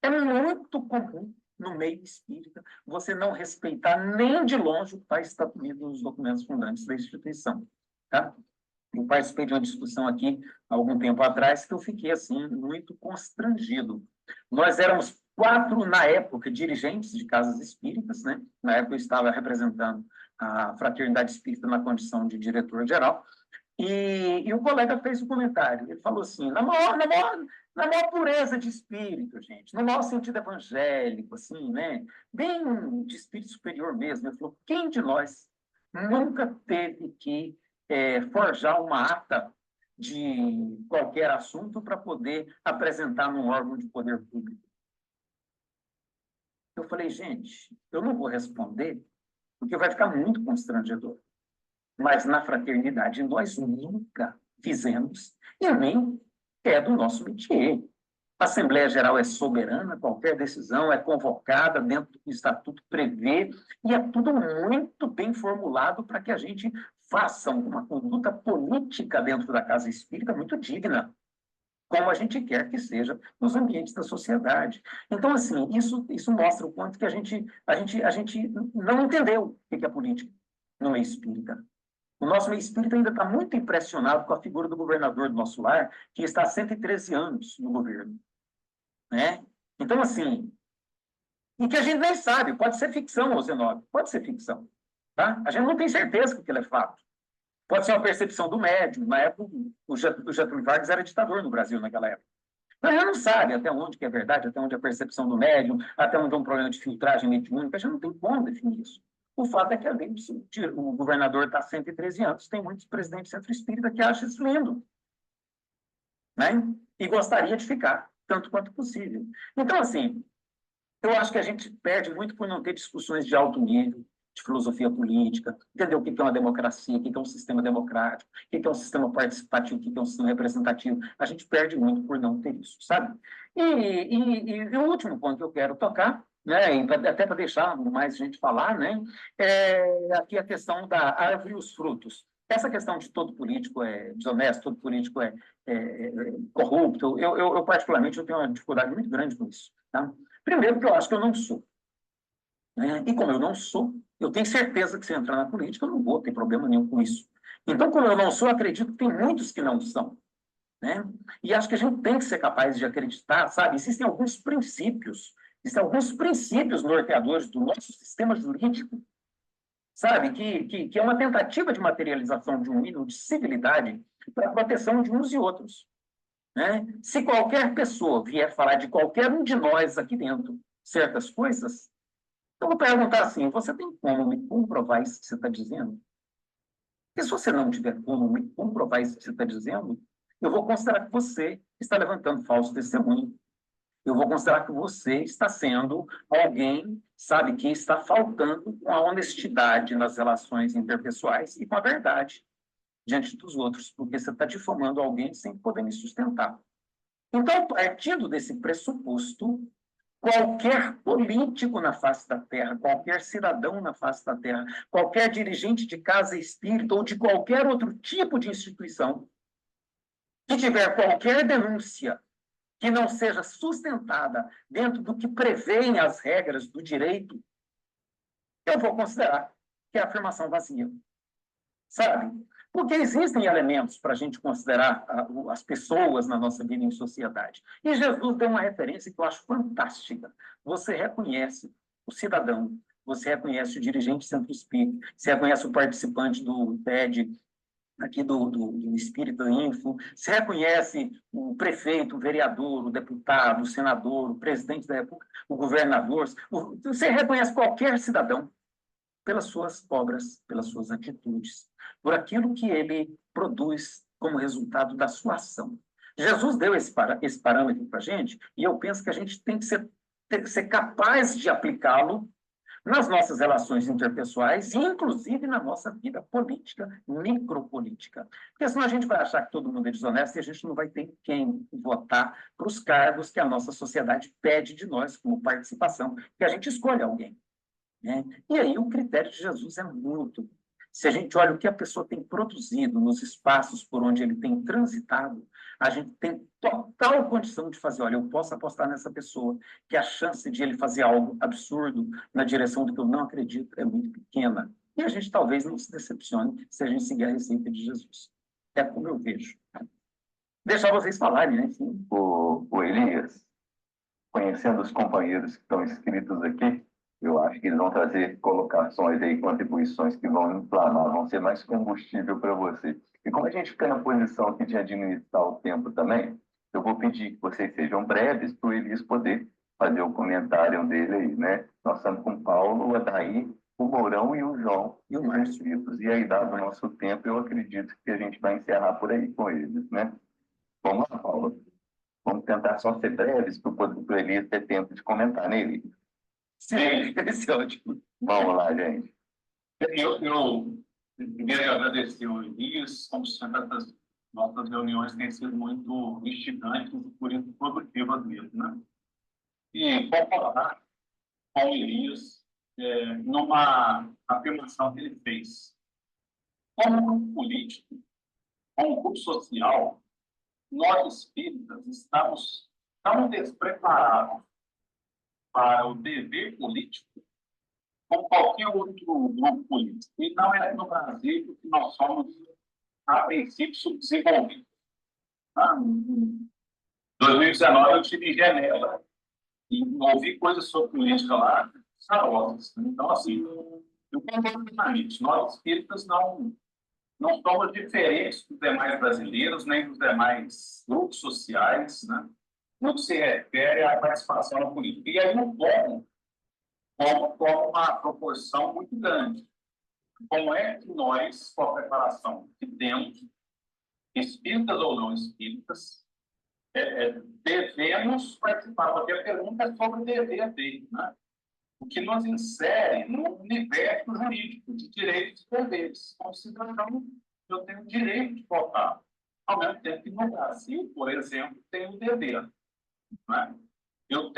É muito comum no meio espírita você não respeitar nem de longe o que está estatuído nos documentos fundantes da instituição. Tá? Eu participei de uma discussão aqui há algum tempo atrás que eu fiquei assim muito constrangido. Nós éramos 4, na época, dirigentes de casas espíritas, né? Na época eu estava representando a fraternidade espírita na condição de diretor-geral, e o colega fez um comentário, ele falou assim, na maior pureza de espírito, gente, no maior sentido evangélico, assim, né? Bem de espírito superior mesmo. Ele falou, quem de nós nunca teve que forjar uma ata de qualquer assunto para poder apresentar num órgão de poder público? Eu falei, gente, eu não vou responder, porque vai ficar muito constrangedor. Mas na fraternidade nós nunca fizemos, e nem é do nosso métier. A Assembleia Geral é soberana, qualquer decisão é convocada dentro do que o Estatuto prevê, e é tudo muito bem formulado para que a gente faça uma conduta política dentro da casa espírita muito digna, como a gente quer que seja nos ambientes da sociedade. Então, assim, isso mostra o quanto que a gente não entendeu o que é política no meio espírita. O nosso meio espírita ainda está muito impressionado com a figura do governador do nosso lar, que está há 113 anos no governo. Né? Então, assim, e que a gente nem sabe, pode ser ficção, Zenóbio, pode ser ficção. Tá? A gente não tem certeza que aquilo é fato. Pode ser uma percepção do médium. Na época, o Getúlio Vargas era ditador no Brasil naquela época. Mas a gente não sabe até onde que é verdade, até onde é a percepção do médium, até onde é um problema de filtragem mediúnica. A gente não tem como definir isso. O fato é que o governador está há 113 anos, tem muitos presidentes centro-espírita que acham isso lindo. Né? E gostaria de ficar, tanto quanto possível. Então, assim, eu acho que a gente perde muito por não ter discussões de alto nível, de filosofia política, entender o que é uma democracia, o que é um sistema democrático, o que é um sistema participativo, o que é um sistema representativo. A gente perde muito por não ter isso, sabe? E o último ponto que eu quero tocar, né, até para deixar mais gente falar, né, é aqui a questão da árvore e os frutos. Essa questão de todo político é desonesto, todo político é corrupto, eu particularmente eu tenho uma dificuldade muito grande com isso. Tá? Primeiro, que eu acho que eu não sou. Né? E como eu não sou, eu tenho certeza que se eu entrar na política, eu não vou ter problema nenhum com isso. Então, como eu não sou, eu acredito que tem muitos que não são. Né? E acho que a gente tem que ser capaz de acreditar, sabe? Existem alguns princípios norteadores do nosso sistema jurídico, sabe? Que é uma tentativa de materialização de um mínimo de civilidade para a proteção de uns e outros. Né? Se qualquer pessoa vier falar de qualquer um de nós aqui dentro certas coisas, eu vou perguntar assim: você tem como me comprovar isso que você está dizendo? E se você não tiver como me comprovar isso que você está dizendo, eu vou considerar que você está levantando falso testemunho. Eu vou considerar que você está sendo alguém, sabe, que está faltando com a honestidade nas relações interpessoais e com a verdade diante dos outros, porque você está difamando alguém sem poder me sustentar. Então, partindo desse pressuposto, qualquer político na face da terra, qualquer cidadão na face da terra, qualquer dirigente de casa espírita ou de qualquer outro tipo de instituição que tiver qualquer denúncia que não seja sustentada dentro do que prevêem as regras do direito, eu vou considerar que é afirmação vazia. Sabe? Porque existem elementos para a gente considerar as pessoas na nossa vida em sociedade. E Jesus deu uma referência que eu acho fantástica. Você reconhece o cidadão, você reconhece o dirigente centro espírita, você reconhece o participante do TED, aqui do Espírita Info, você reconhece o prefeito, o vereador, o deputado, o senador, o presidente da República, o governador, você reconhece qualquer cidadão pelas suas obras, pelas suas atitudes, por aquilo que ele produz como resultado da sua ação. Jesus deu esse parâmetro para a gente, e eu penso que a gente tem que ser capaz de aplicá-lo nas nossas relações interpessoais, e inclusive na nossa vida política, micropolítica. Porque senão a gente vai achar que todo mundo é desonesto e a gente não vai ter quem votar para os cargos que a nossa sociedade pede de nós como participação, que a gente escolha alguém. Né? E aí o critério de Jesus é muito. Se a gente olha o que a pessoa tem produzido nos espaços por onde ele tem transitado, a gente tem total condição de fazer: olha, eu posso apostar nessa pessoa, que a chance de ele fazer algo absurdo na direção do que eu não acredito é muito pequena. E a gente talvez não se decepcione se a gente seguir a receita de Jesus. É como eu vejo. Deixar vocês falarem, né? Sim. O Elias, conhecendo os companheiros que estão inscritos aqui, eu acho que eles vão trazer colocações aí, contribuições que vão inflamar, vão ser mais combustível para você. E como a gente fica na posição aqui de administrar o tempo também, eu vou pedir que vocês sejam breves para o Elias poder fazer o comentário dele aí, né? Nós estamos com o Paulo, o Adair, o Mourão e o João E o Márcio. inscritos. E aí, dado o nosso tempo, eu acredito que a gente vai encerrar por aí com eles, né? Vamos lá, Paulo. Vamos tentar só ser breves para o Elias ter tempo de comentar, né, Elias? Sim, esse é ótimo. Vamos lá, gente. Eu primeiro agradecer o Elias, como sempre, essas nossas reuniões têm sido muito instigantes e por isso produtivas mesmo, né? E concordar com o Elias numa afirmação que ele fez. Como grupo político, como grupo social, nós espíritas estamos tão despreparados para o dever político como qualquer outro grupo político. E não é no Brasil que nós somos, a princípio, subdesenvolvidos. Em 2019, eu estive em Genebra e ouvi coisas sobre política lá, saborosas. Então, assim, eu concordo plenamente. Nós, espíritas, não somos diferentes dos demais brasileiros, nem dos demais grupos sociais, né? No que se refere à participação na política. E aí não como uma proporção muito grande. Como é que nós, com a preparação que temos, espíritas ou não espíritas, devemos participar? Porque a pergunta é sobre o dever dele, né? O que nos insere no universo jurídico de direitos e deveres. Como cidadão, eu tenho o direito de votar. Ao mesmo tempo que no Brasil, por exemplo, tem o dever. Né? Eu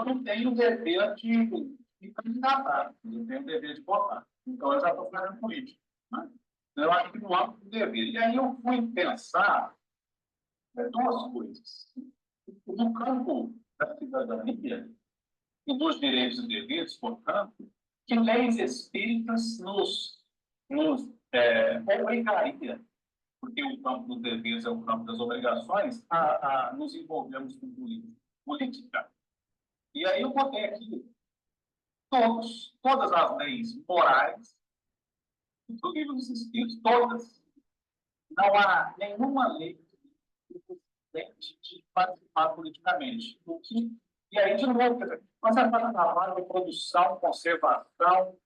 não tenho o dever de candidatar, eu tenho o dever de votar. Então, eu já estou fazendo política. Né? Eu acho que no âmbito do dever. E aí eu fui pensar duas coisas. No campo da cidadania, e dos direitos e deveres, portanto, que leis espíritas nos obrigaria, porque o campo dos deveres é o campo das obrigações, a nos envolvermos com política. E aí eu botei aqui todas as leis morais do livro dos Espíritos, todas. Não há nenhuma lei de participar politicamente. E aí, de novo, nós estamos trabalhando de produção, conservação,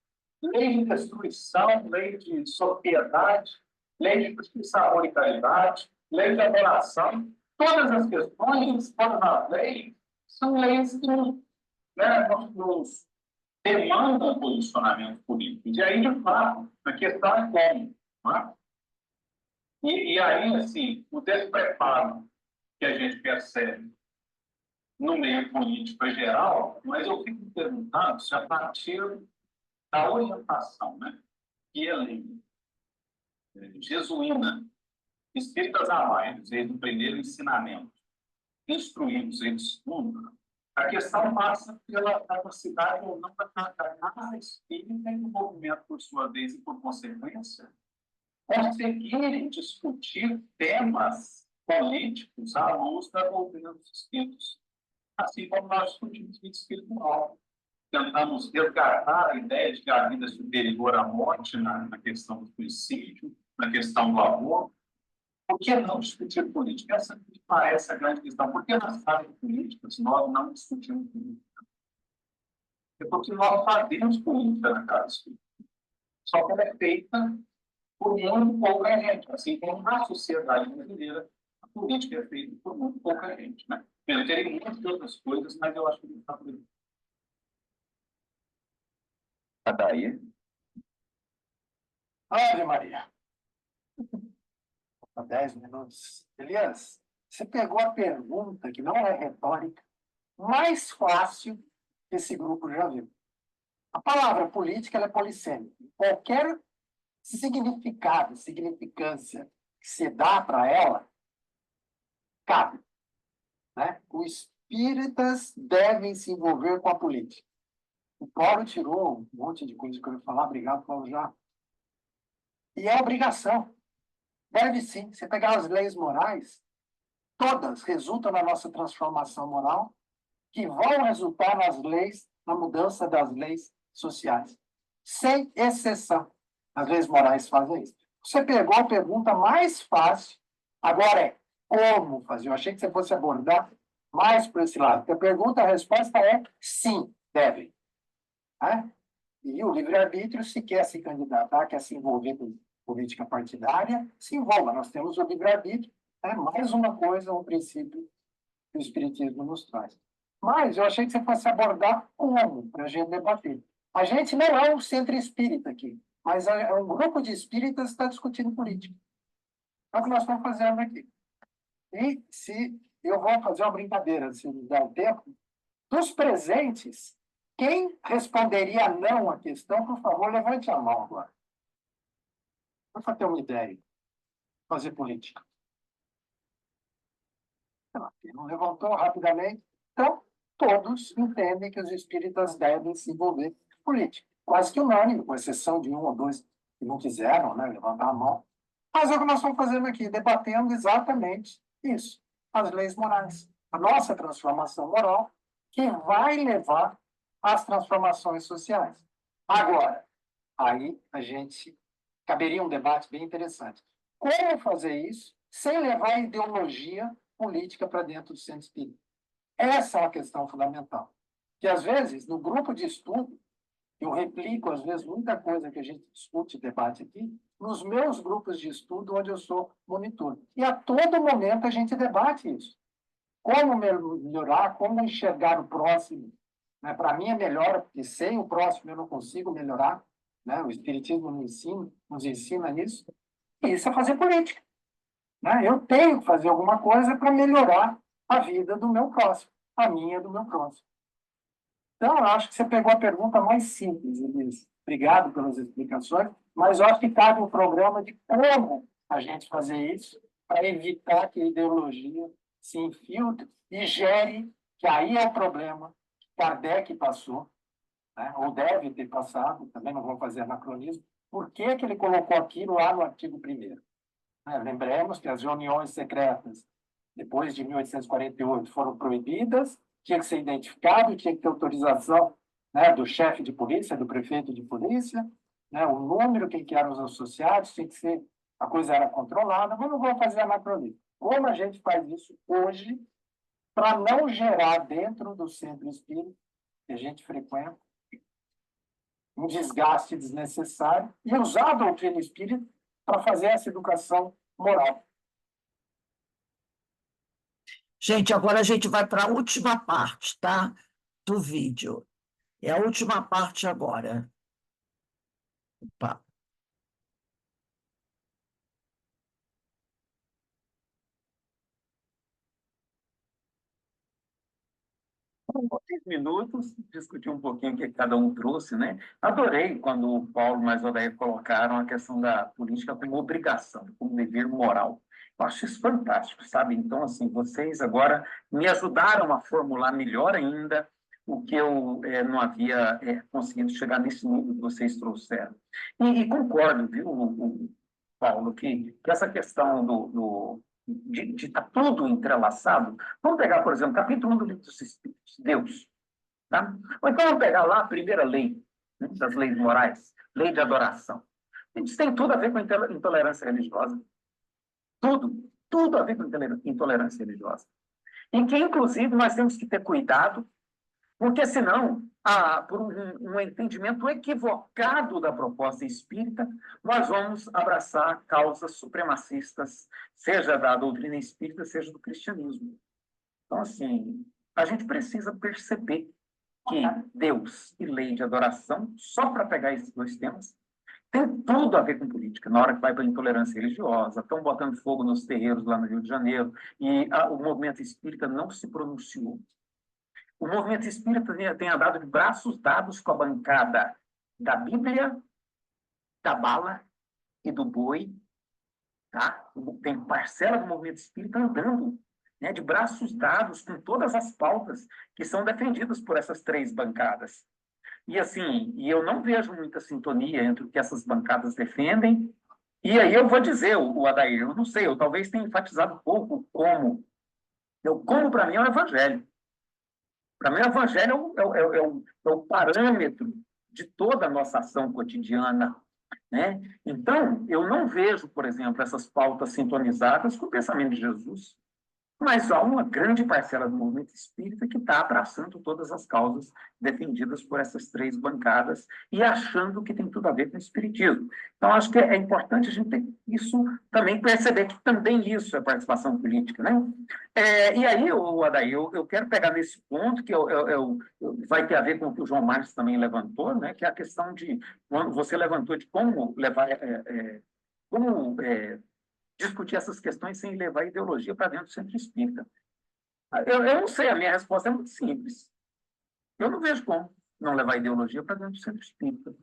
lei de destruição, lei de sobriedade, lei de justiça, amor e caridade, lei de adoração. Todas as questões, todas as leis, são leis que nos demandam posicionamento político. E aí, de fato, a questão é como. Não é? E aí, assim, o despreparo que a gente percebe no meio político em geral, mas eu fico me perguntando se a partir da orientação, né, que é lei jesuína, espíritas amainos, desde o primeiro ensinamento, instruídos em estudo, a questão passa pela capacidade ou não da casa espírita e do movimento, por sua vez, e por consequência, conseguirem discutir temas políticos à luz da doutrina dos espíritos, assim como nós discutimos vida espiritual. Tentamos resgatar a ideia de que a vida é superior à morte na questão do suicídio, na questão do amor. Por que não discutir política? Essa me parece a grande questão. Por que nas áreas políticas nós não discutimos política? É porque nós fazemos política na casa espírita. Só que ela é feita por muito pouca gente. Assim como na sociedade brasileira, a política é feita por muito pouca gente. Né? Eu teria muitas outras coisas, mas eu acho que não está por aí. Adair. Ave Maria. 10 minutos. Elias, você pegou a pergunta, que não é retórica, mais fácil que esse grupo já viu. A palavra política ela é polissêmica. Qualquer significado, significância que se dá para ela, cabe. Né? Os espíritas devem se envolver com a política. O Paulo tirou um monte de coisa que eu ia falar. Obrigado, Paulo, já. E é obrigação. Deve sim. Você pegar as leis morais, todas resultam na nossa transformação moral, que vão resultar nas leis, na mudança das leis sociais. Sem exceção. As leis morais fazem isso. Você pegou a pergunta mais fácil, agora é como fazer. Eu achei que você fosse abordar mais por esse lado. Porque a pergunta, a resposta é sim, devem. Né? E o livre-arbítrio, se quer se candidatar, quer se envolver com política partidária, se envolva. Nós temos o livre-arbítrio, é mais uma coisa, um princípio que o Espiritismo nos traz. Mas eu achei que você fosse abordar como, para a gente debater. A gente não é um centro espírita aqui, mas é um grupo de espíritas que está discutindo política. É o que nós estamos fazendo aqui. E se eu vou fazer uma brincadeira, se me der o tempo, dos presentes, quem responderia não à questão, por favor, levante a mão agora. Para ter uma ideia. Fazer política. Não levantou rapidamente. Então, todos entendem que os espíritas devem se envolver em política. Quase que unânime, com exceção de um ou dois que não quiseram, né, levantar a mão. Mas é o que nós estamos fazendo aqui, debatendo exatamente isso. As leis morais. A nossa transformação moral que vai levar às transformações sociais. Agora, aí a gente... caberia um debate bem interessante. Como fazer isso sem levar a ideologia política para dentro do centro espírita? Essa é uma questão fundamental. Que, às vezes, no grupo de estudo, eu replico, às vezes, muita coisa que a gente discute e debate aqui, nos meus grupos de estudo, onde eu sou monitor. E a todo momento a gente debate isso. Como melhorar, como enxergar o próximo. Né? Para mim é melhor, porque sem o próximo eu não consigo melhorar. Né? O Espiritismo nos ensina isso. E isso é fazer política. Né? Eu tenho que fazer alguma coisa para melhorar a vida do meu próximo, a minha do meu próximo. Então, eu acho que você pegou a pergunta mais simples, Elise. Obrigado pelas explicações, mas eu acho que cabe um programa de como a gente fazer isso para evitar que a ideologia se infiltre e gere, que aí é o problema, Kardec passou, né? Ou deve ter passado, também não vou fazer anacronismo, por que que ele colocou aquilo lá no artigo 1º? Lembremos que as reuniões secretas, depois de 1848, foram proibidas, tinha que ser identificado, tinha que ter autorização, né, do chefe de polícia, do prefeito de polícia, né, o número, quem que eram os associados, tinha que ser, a coisa era controlada, mas não vou fazer anacronismo. Como a gente faz isso hoje para não gerar dentro do centro espírita que a gente frequenta um desgaste desnecessário e usar a doutrina espírita para fazer essa educação moral. Gente, agora a gente vai para a última parte, tá? Do vídeo. É a última parte agora. Opa. Por 10 minutos, discutir um pouquinho o que cada um trouxe, né? Adorei quando o Paulo mais o Odair colocaram a questão da política como obrigação, como dever moral. Eu acho isso fantástico, sabe? Então, assim, vocês agora me ajudaram a formular melhor ainda o que eu não havia conseguido chegar nesse nível que vocês trouxeram. E concordo, viu, Paulo, que essa questão de estar tudo entrelaçado. Vamos pegar, por exemplo, capítulo 1 do Livro dos Espíritos, Deus. Tá? Ou então vamos pegar lá a primeira lei, né, das leis morais, lei de adoração. Isso tem tudo a ver com intolerância religiosa. Tudo a ver com intolerância religiosa. Em que, inclusive, nós temos que ter cuidado, porque senão, por um entendimento equivocado da proposta espírita, nós vamos abraçar causas supremacistas, seja da doutrina espírita, seja do cristianismo. Então, assim, a gente precisa perceber que Deus e lei de adoração, só para pegar esses dois temas, tem tudo a ver com política. Na hora que vai para a intolerância religiosa, estão botando fogo nos terreiros lá no Rio de Janeiro, e o movimento espírita não se pronunciou. O movimento espírita tem andado de braços dados com a bancada da Bíblia, da bala e do boi. Tá? Tem parcela do movimento espírita andando, né, de braços dados com todas as pautas que são defendidas por essas três bancadas. E assim, eu não vejo muita sintonia entre o que essas bancadas defendem. E aí eu vou dizer, o Adair, eu não sei, eu talvez tenha enfatizado pouco como para mim é o Evangelho. Para mim, o Evangelho é o parâmetro de toda a nossa ação cotidiana, né? Então, eu não vejo, por exemplo, essas pautas sintonizadas com o pensamento de Jesus, mas há uma grande parcela do movimento espírita que está abraçando todas as causas defendidas por essas três bancadas e achando que tem tudo a ver com o espiritismo. Então, acho que é importante a gente ter isso também, perceber que também isso é participação política, né? E aí, Adair, eu quero pegar nesse ponto que vai ter a ver com o que o João Marcos também levantou, né? Que é a questão de, quando você levantou de como levar, discutir essas questões sem levar a ideologia para dentro do centro espírita. Eu não sei, a minha resposta é muito simples. Eu não vejo como não levar a ideologia para dentro do centro espírita.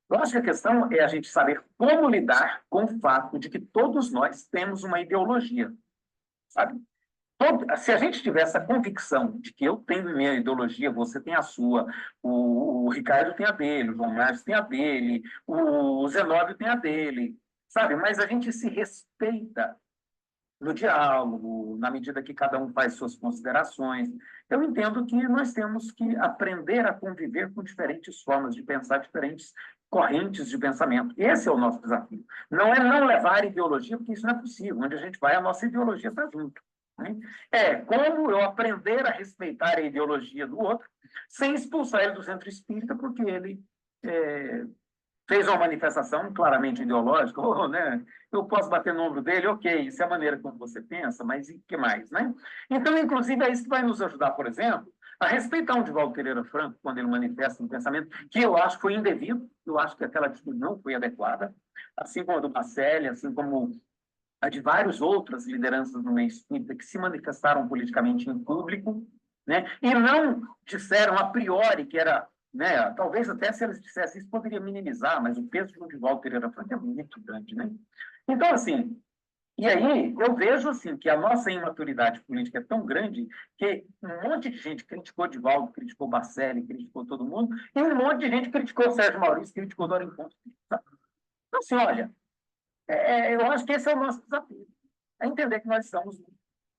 Eu acho que a questão é a gente saber como lidar com o fato de que todos nós temos uma ideologia, sabe? Se a gente tiver essa convicção de que eu tenho minha ideologia, você tem a sua, o Ricardo tem a dele, o João Marcos tem a dele, o Zenóbio tem a dele, sabe? Mas a gente se respeita no diálogo, na medida que cada um faz suas considerações. Eu entendo que nós temos que aprender a conviver com diferentes formas de pensar, diferentes correntes de pensamento. Esse é o nosso desafio. Não é não levar ideologia, porque isso não é possível. Onde a gente vai, a nossa ideologia está junto. Né? Como eu aprender a respeitar a ideologia do outro, sem expulsar ele do centro espírita, porque ele fez uma manifestação claramente ideológica, né? Eu posso bater no ombro dele, ok, isso é a maneira como você pensa, mas e que mais, né? Então, inclusive, é isso que vai nos ajudar, por exemplo, a respeitar o Divaldo Pereira Franco, quando ele manifesta um pensamento que eu acho que foi indevido, eu acho que aquela atitude não foi adequada, assim como a do Bacelli, assim como a de várias outras lideranças no meio espírita que se manifestaram politicamente em público, né? E não disseram a priori que era, né? Talvez até se eles dissessem isso poderia minimizar, mas o peso do Divaldo Pereira Franco é muito grande, né? Então, assim, E aí eu vejo assim, que a nossa imaturidade política é tão grande que um monte de gente criticou Divaldo, criticou Bacelli, criticou todo mundo, e um monte de gente criticou Sérgio Maurício, criticou Dora Ponte. Então, assim, olha, eu acho que esse é o nosso desafio. É entender que nós estamos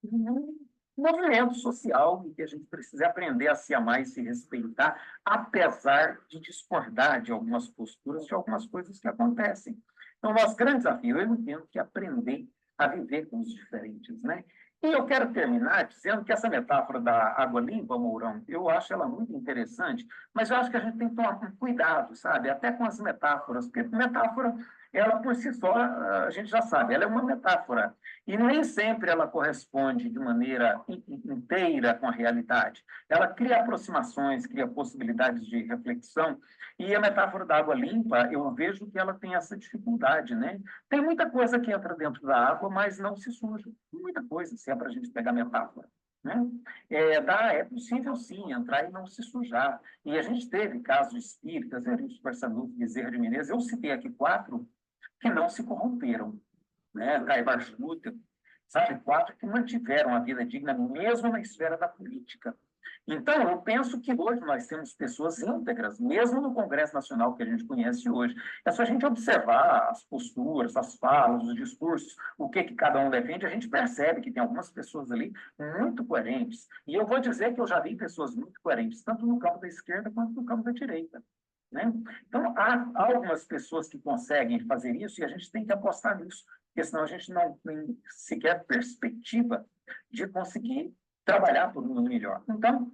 num movimento social e que a gente precisa aprender a se amar e se respeitar, apesar de discordar de algumas posturas, de algumas coisas que acontecem. Então, o nosso grande desafio, eu entendo que é aprender a viver com os diferentes, né? E eu quero terminar dizendo que essa metáfora da água limpa, Mourão, eu acho ela muito interessante, mas eu acho que a gente tem que tomar cuidado, sabe? Até com as metáforas, porque metáfora, ela por si só, a gente já sabe, ela é uma metáfora. E nem sempre ela corresponde de maneira inteira com a realidade. Ela cria aproximações, cria possibilidades de reflexão. E a metáfora da água limpa, eu vejo que ela tem essa dificuldade, né? Tem muita coisa que entra dentro da água, mas não se suja. Muita coisa, se é para a gente pegar metáfora. Né? É possível, sim, entrar e não se sujar. E a gente teve casos espíritas, Eurípides Barçanufo, Bezerra de Menezes, eu citei aqui 4 que não se corromperam, né? Caibar Schutter, sabe? 4 que mantiveram a vida digna mesmo na esfera da política. Então, eu penso que hoje nós temos pessoas íntegras, mesmo no Congresso Nacional que a gente conhece hoje. É só a gente observar as posturas, as falas, os discursos, o que cada um defende, a gente percebe que tem algumas pessoas ali muito coerentes. E eu vou dizer que eu já vi pessoas muito coerentes, tanto no campo da esquerda quanto no campo da direita. Né? Então, há algumas pessoas que conseguem fazer isso e a gente tem que apostar nisso, porque senão a gente não tem sequer perspectiva de conseguir trabalhar por um mundo melhor. Então,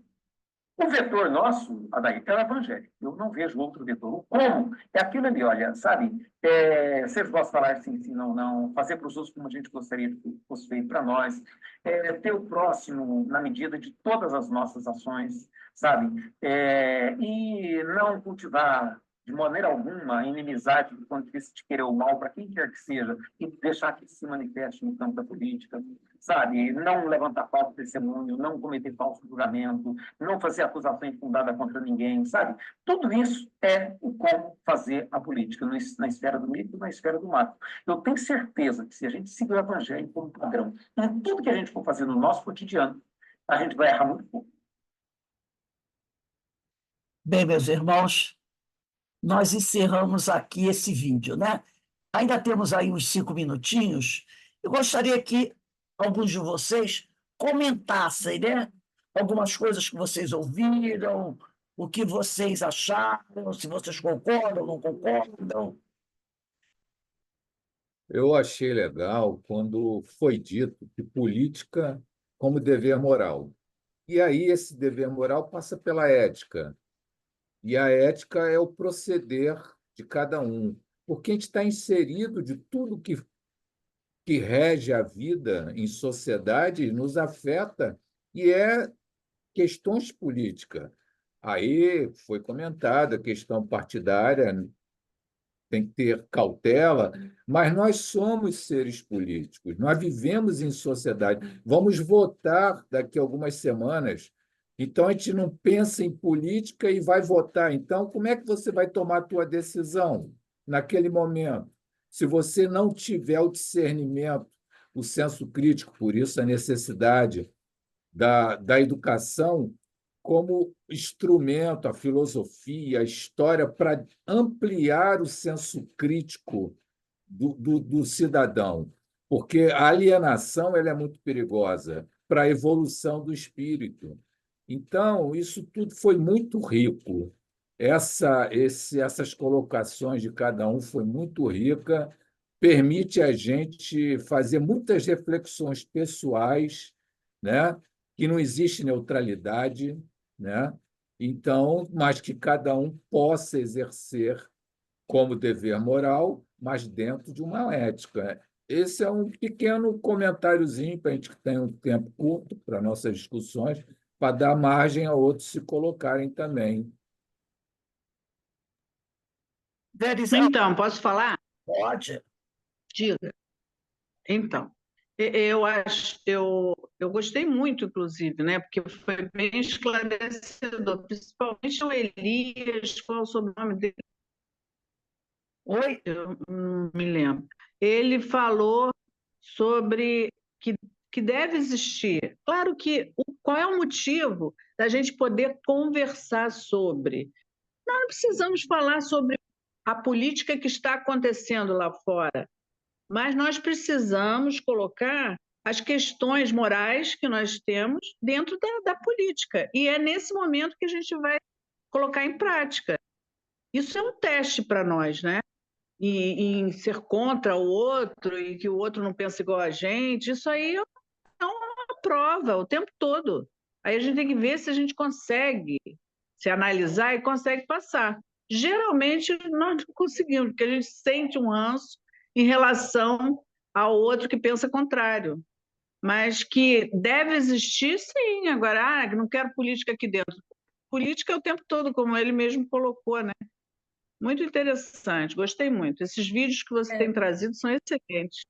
o vetor nosso, Adair, é o evangelho. Eu não vejo outro vetor. O como é aquilo ali, olha, sabe? Vocês gostam de falar sim, sim, não, não. Fazer para os outros como a gente gostaria que fosse feito para nós. Ter o próximo na medida de todas as nossas ações, sabe? E não cultivar de maneira alguma a inimizade do ponto de vista de querer o mal para quem quer que seja e deixar que se manifeste no campo da política, sabe? Não levantar falso testemunho, não cometer falso julgamento, não fazer acusação infundada contra ninguém, sabe? Tudo isso é o como fazer a política na esfera do mito, na esfera do macro. Eu tenho certeza que se a gente seguir o evangelho como padrão, em tudo que a gente for fazer no nosso cotidiano, a gente vai errar muito pouco. Bem, meus irmãos, nós encerramos aqui esse vídeo, né? Ainda temos aí uns 5 minutinhos. Eu gostaria que alguns de vocês comentassem, né? Algumas coisas que vocês ouviram, o que vocês acharam, se vocês concordam, não concordam. Eu achei legal quando foi dito que política como dever moral. E aí esse dever moral passa pela ética. E a ética é o proceder de cada um. Porque a gente está inserido de tudo que rege a vida em sociedade, nos afeta, e é questões políticas. Aí foi comentada a questão partidária, tem que ter cautela, mas nós somos seres políticos, nós vivemos em sociedade, vamos votar daqui a algumas semanas, então a gente não pensa em política e vai votar. Então, como é que você vai tomar a tua decisão naquele momento? Se você não tiver o discernimento, o senso crítico, por isso a necessidade da educação como instrumento, a filosofia, a história, para ampliar o senso crítico do cidadão, porque a alienação ela é muito perigosa para a evolução do espírito. Então, isso tudo foi muito rico. Essas colocações de cada um foi muito rica, permite a gente fazer muitas reflexões pessoais, né? Que não existe neutralidade, né? Então, mas que cada um possa exercer como dever moral, mas dentro de uma ética. Esse é um pequeno comentáriozinho para a gente que tem um tempo curto para nossas discussões, para dar margem a outros se colocarem também. Então, posso falar? Pode. Diga. Então, eu gostei muito, inclusive, né? Porque foi bem esclarecedor, principalmente o Elias, qual é o sobrenome dele? Oi? Eu não me lembro. Ele falou sobre que deve existir. Claro que qual é o motivo da gente poder conversar sobre? Nós não precisamos falar sobre a política que está acontecendo lá fora, mas nós precisamos colocar as questões morais que nós temos dentro da política. E é nesse momento que a gente vai colocar em prática. Isso é um teste para nós, né? E em ser contra o outro e que o outro não pensa igual a gente, isso aí é uma prova o tempo todo. Aí a gente tem que ver se a gente consegue se analisar e consegue passar. Geralmente nós não conseguimos, porque a gente sente um ranço em relação ao outro que pensa contrário. Mas que deve existir, sim. Agora, não quero política aqui dentro. Política é o tempo todo, como ele mesmo colocou, né? Muito interessante, gostei muito. Esses vídeos que você tem trazido são excelentes.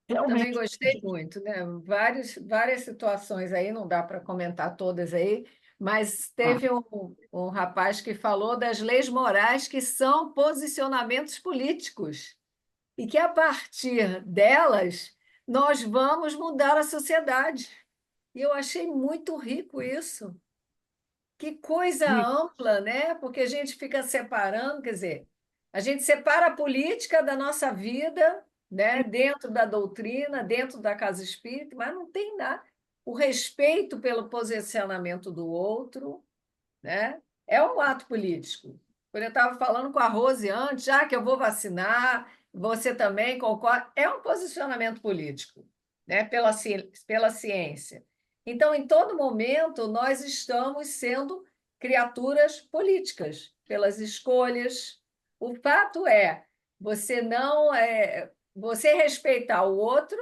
Também gostei muito, né? Várias situações aí, não dá para comentar todas aí, mas teve um rapaz que falou das leis morais que são posicionamentos políticos e que, a partir delas, nós vamos mudar a sociedade. E eu achei muito rico isso. Que coisa ampla, né? Porque a gente fica separando, quer dizer, a gente separa a política da nossa vida, né? Dentro da doutrina, dentro da casa espírita, mas não tem nada. O respeito pelo posicionamento do outro, né? É um ato político. Quando eu estava falando com a Rose antes, já que eu vou vacinar, você também concorda, é um posicionamento político, né? Pela ciência. Então, em todo momento, nós estamos sendo criaturas políticas, pelas escolhas. O fato é, você respeitar o outro,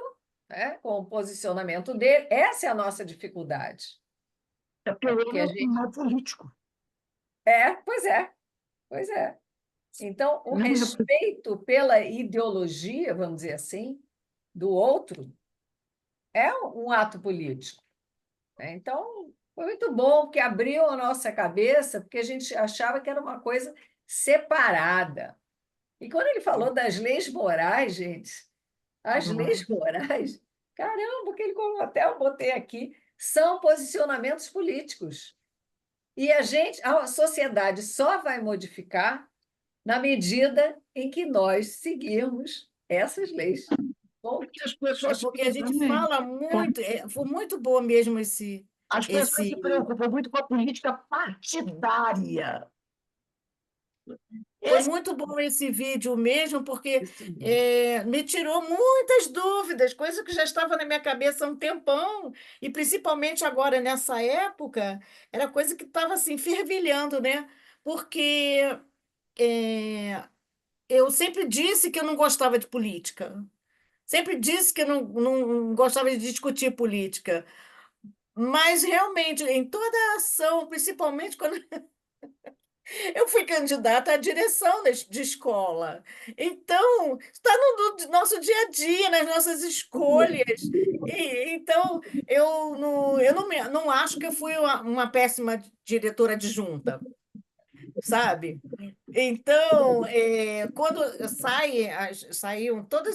né, com o posicionamento dele, essa é a nossa dificuldade. É porque a gente não é político. Pois é, pois é. Então, o respeito pela ideologia, vamos dizer assim, do outro, é um ato político. Então, foi muito bom, porque abriu a nossa cabeça, porque a gente achava que era uma coisa separada. E quando ele falou das leis morais, gente, as leis morais, caramba, que ele colocou, até eu botei aqui, são posicionamentos políticos. E a sociedade só vai modificar na medida em que nós seguirmos essas leis. Porque a gente fala muito, foi muito bom mesmo esse. As pessoas se preocupam muito com a política partidária. Foi muito bom esse vídeo mesmo, porque me tirou muitas dúvidas, coisas que já estavam na minha cabeça há um tempão, e principalmente agora, nessa época, era coisa que estava assim, fervilhando, né? Porque eu sempre disse que eu não gostava de política, sempre disse que eu não gostava de discutir política, mas realmente, em toda a ação, principalmente quando eu fui candidata à direção de escola. Então, está no nosso dia a dia, nas nossas escolhas. Então, eu não acho que eu fui uma péssima diretora adjunta, sabe? Então, quando saíam todo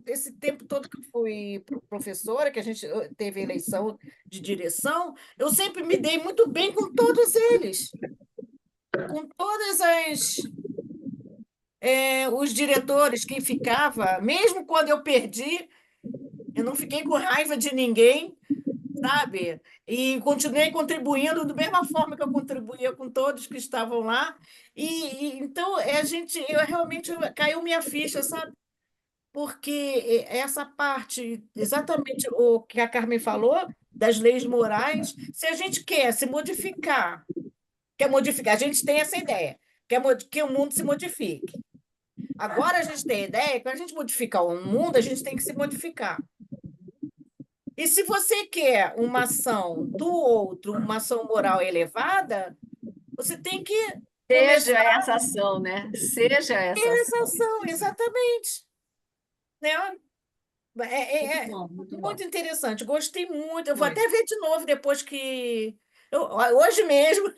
esse tempo todo que eu fui professora, que a gente teve eleição de direção, eu sempre me dei muito bem com todos eles, com todas os diretores, quem ficava, mesmo quando eu perdi, eu não fiquei com raiva de ninguém, sabe? E continuei contribuindo da mesma forma que eu contribuía com todos que estavam lá. Então, realmente caiu minha ficha, sabe? Porque essa parte, exatamente o que a Carmen falou, das leis morais, se a gente quer se modificar, a gente tem essa ideia, que o mundo se modifique. Agora a gente tem a ideia que, para a gente modificar o mundo, a gente tem que se modificar. E se você quer uma ação do outro, uma ação moral elevada, você tem que Seja essa ação, né? Seja essa ação, exatamente. Né? Muito Muito interessante, gostei muito. Eu vou até ver de novo depois que. Hoje mesmo,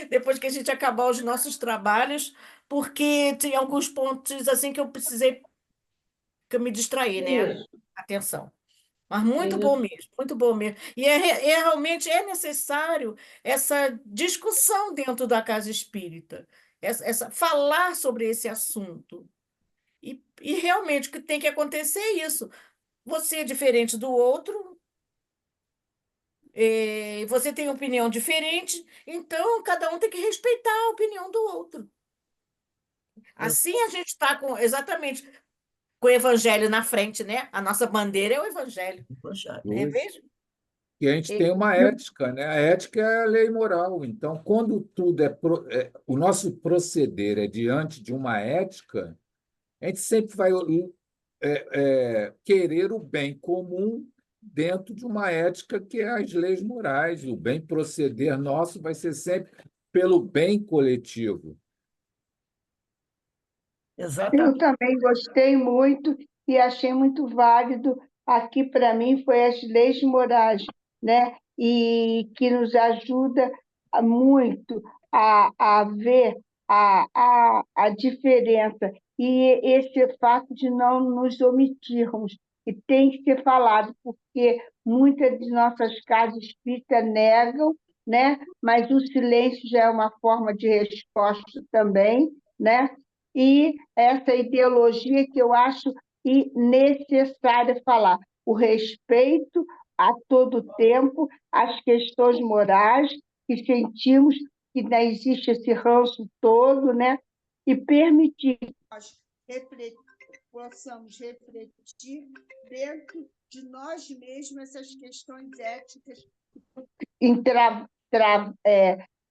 depois que a gente acabar os nossos trabalhos, porque tem alguns pontos assim que eu precisei que eu me distraí, né? Isso. Atenção. Mas muito bom Isso. mesmo, muito bom mesmo. E realmente é necessário essa discussão dentro da casa espírita, falar sobre esse assunto. E realmente o que tem que acontecer é isso. Você é diferente do outro, você tem opinião diferente, então cada um tem que respeitar a opinião do outro. Assim a gente está exatamente com o evangelho na frente, né? A nossa bandeira é o evangelho. Veja. E a gente tem uma ética, né? A ética é a lei moral. Então, quando tudo o nosso proceder é diante de uma ética, a gente sempre vai querer o bem comum dentro de uma ética que é as leis morais. O bem proceder nosso vai ser sempre pelo bem coletivo. Exatamente. Eu também gostei muito e achei muito válido. Aqui, para mim, foi as leis morais, né? E que nos ajuda muito a ver a diferença e esse fato de não nos omitirmos. E tem que ser falado, porque muitas de nossas casas espíritas negam, né? Mas o silêncio já é uma forma de resposta também, né? E essa ideologia que eu acho necessária falar, o respeito a todo tempo às questões morais que sentimos que não existe esse ranço todo, né? E permitir que nós possamos refletir dentro de nós mesmos essas questões éticas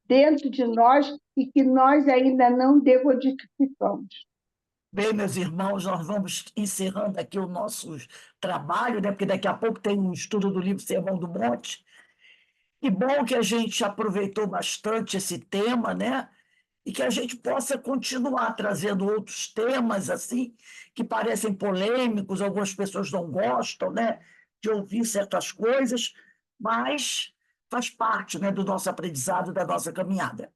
dentro de nós e que nós ainda não decodificamos. Bem, meus irmãos, nós vamos encerrando aqui o nosso trabalho, né? Porque daqui a pouco tem um estudo do livro Sermão do Monte. E bom que a gente aproveitou bastante esse tema, né? E que a gente possa continuar trazendo outros temas assim que parecem polêmicos, algumas pessoas não gostam, né, de ouvir certas coisas, mas faz parte, né, do nosso aprendizado, da nossa caminhada.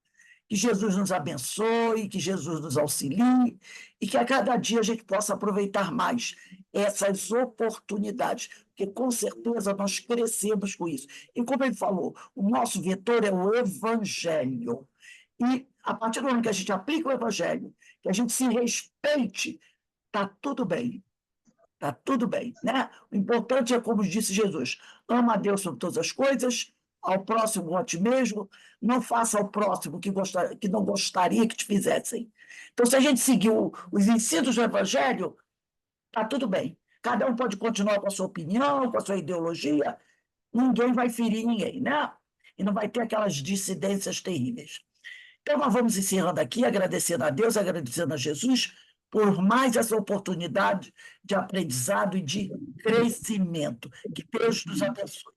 Que Jesus nos abençoe, que Jesus nos auxilie e que a cada dia a gente possa aproveitar mais essas oportunidades, porque com certeza nós crescemos com isso. E como ele falou, o nosso vetor é o Evangelho. E a partir do momento que a gente aplica o Evangelho, que a gente se respeite, está tudo bem. Está tudo bem, né? O importante é, como disse Jesus, ama a Deus sobre todas as coisas, ao próximo a ti mesmo, não faça ao próximo que não gostaria que te fizessem. Então, se a gente seguir os ensinos do Evangelho, está tudo bem. Cada um pode continuar com a sua opinião, com a sua ideologia, ninguém vai ferir ninguém, né? E não vai ter aquelas dissidências terríveis. Então, nós vamos encerrando aqui, agradecendo a Deus, agradecendo a Jesus por mais essa oportunidade de aprendizado e de crescimento. Que Deus nos abençoe.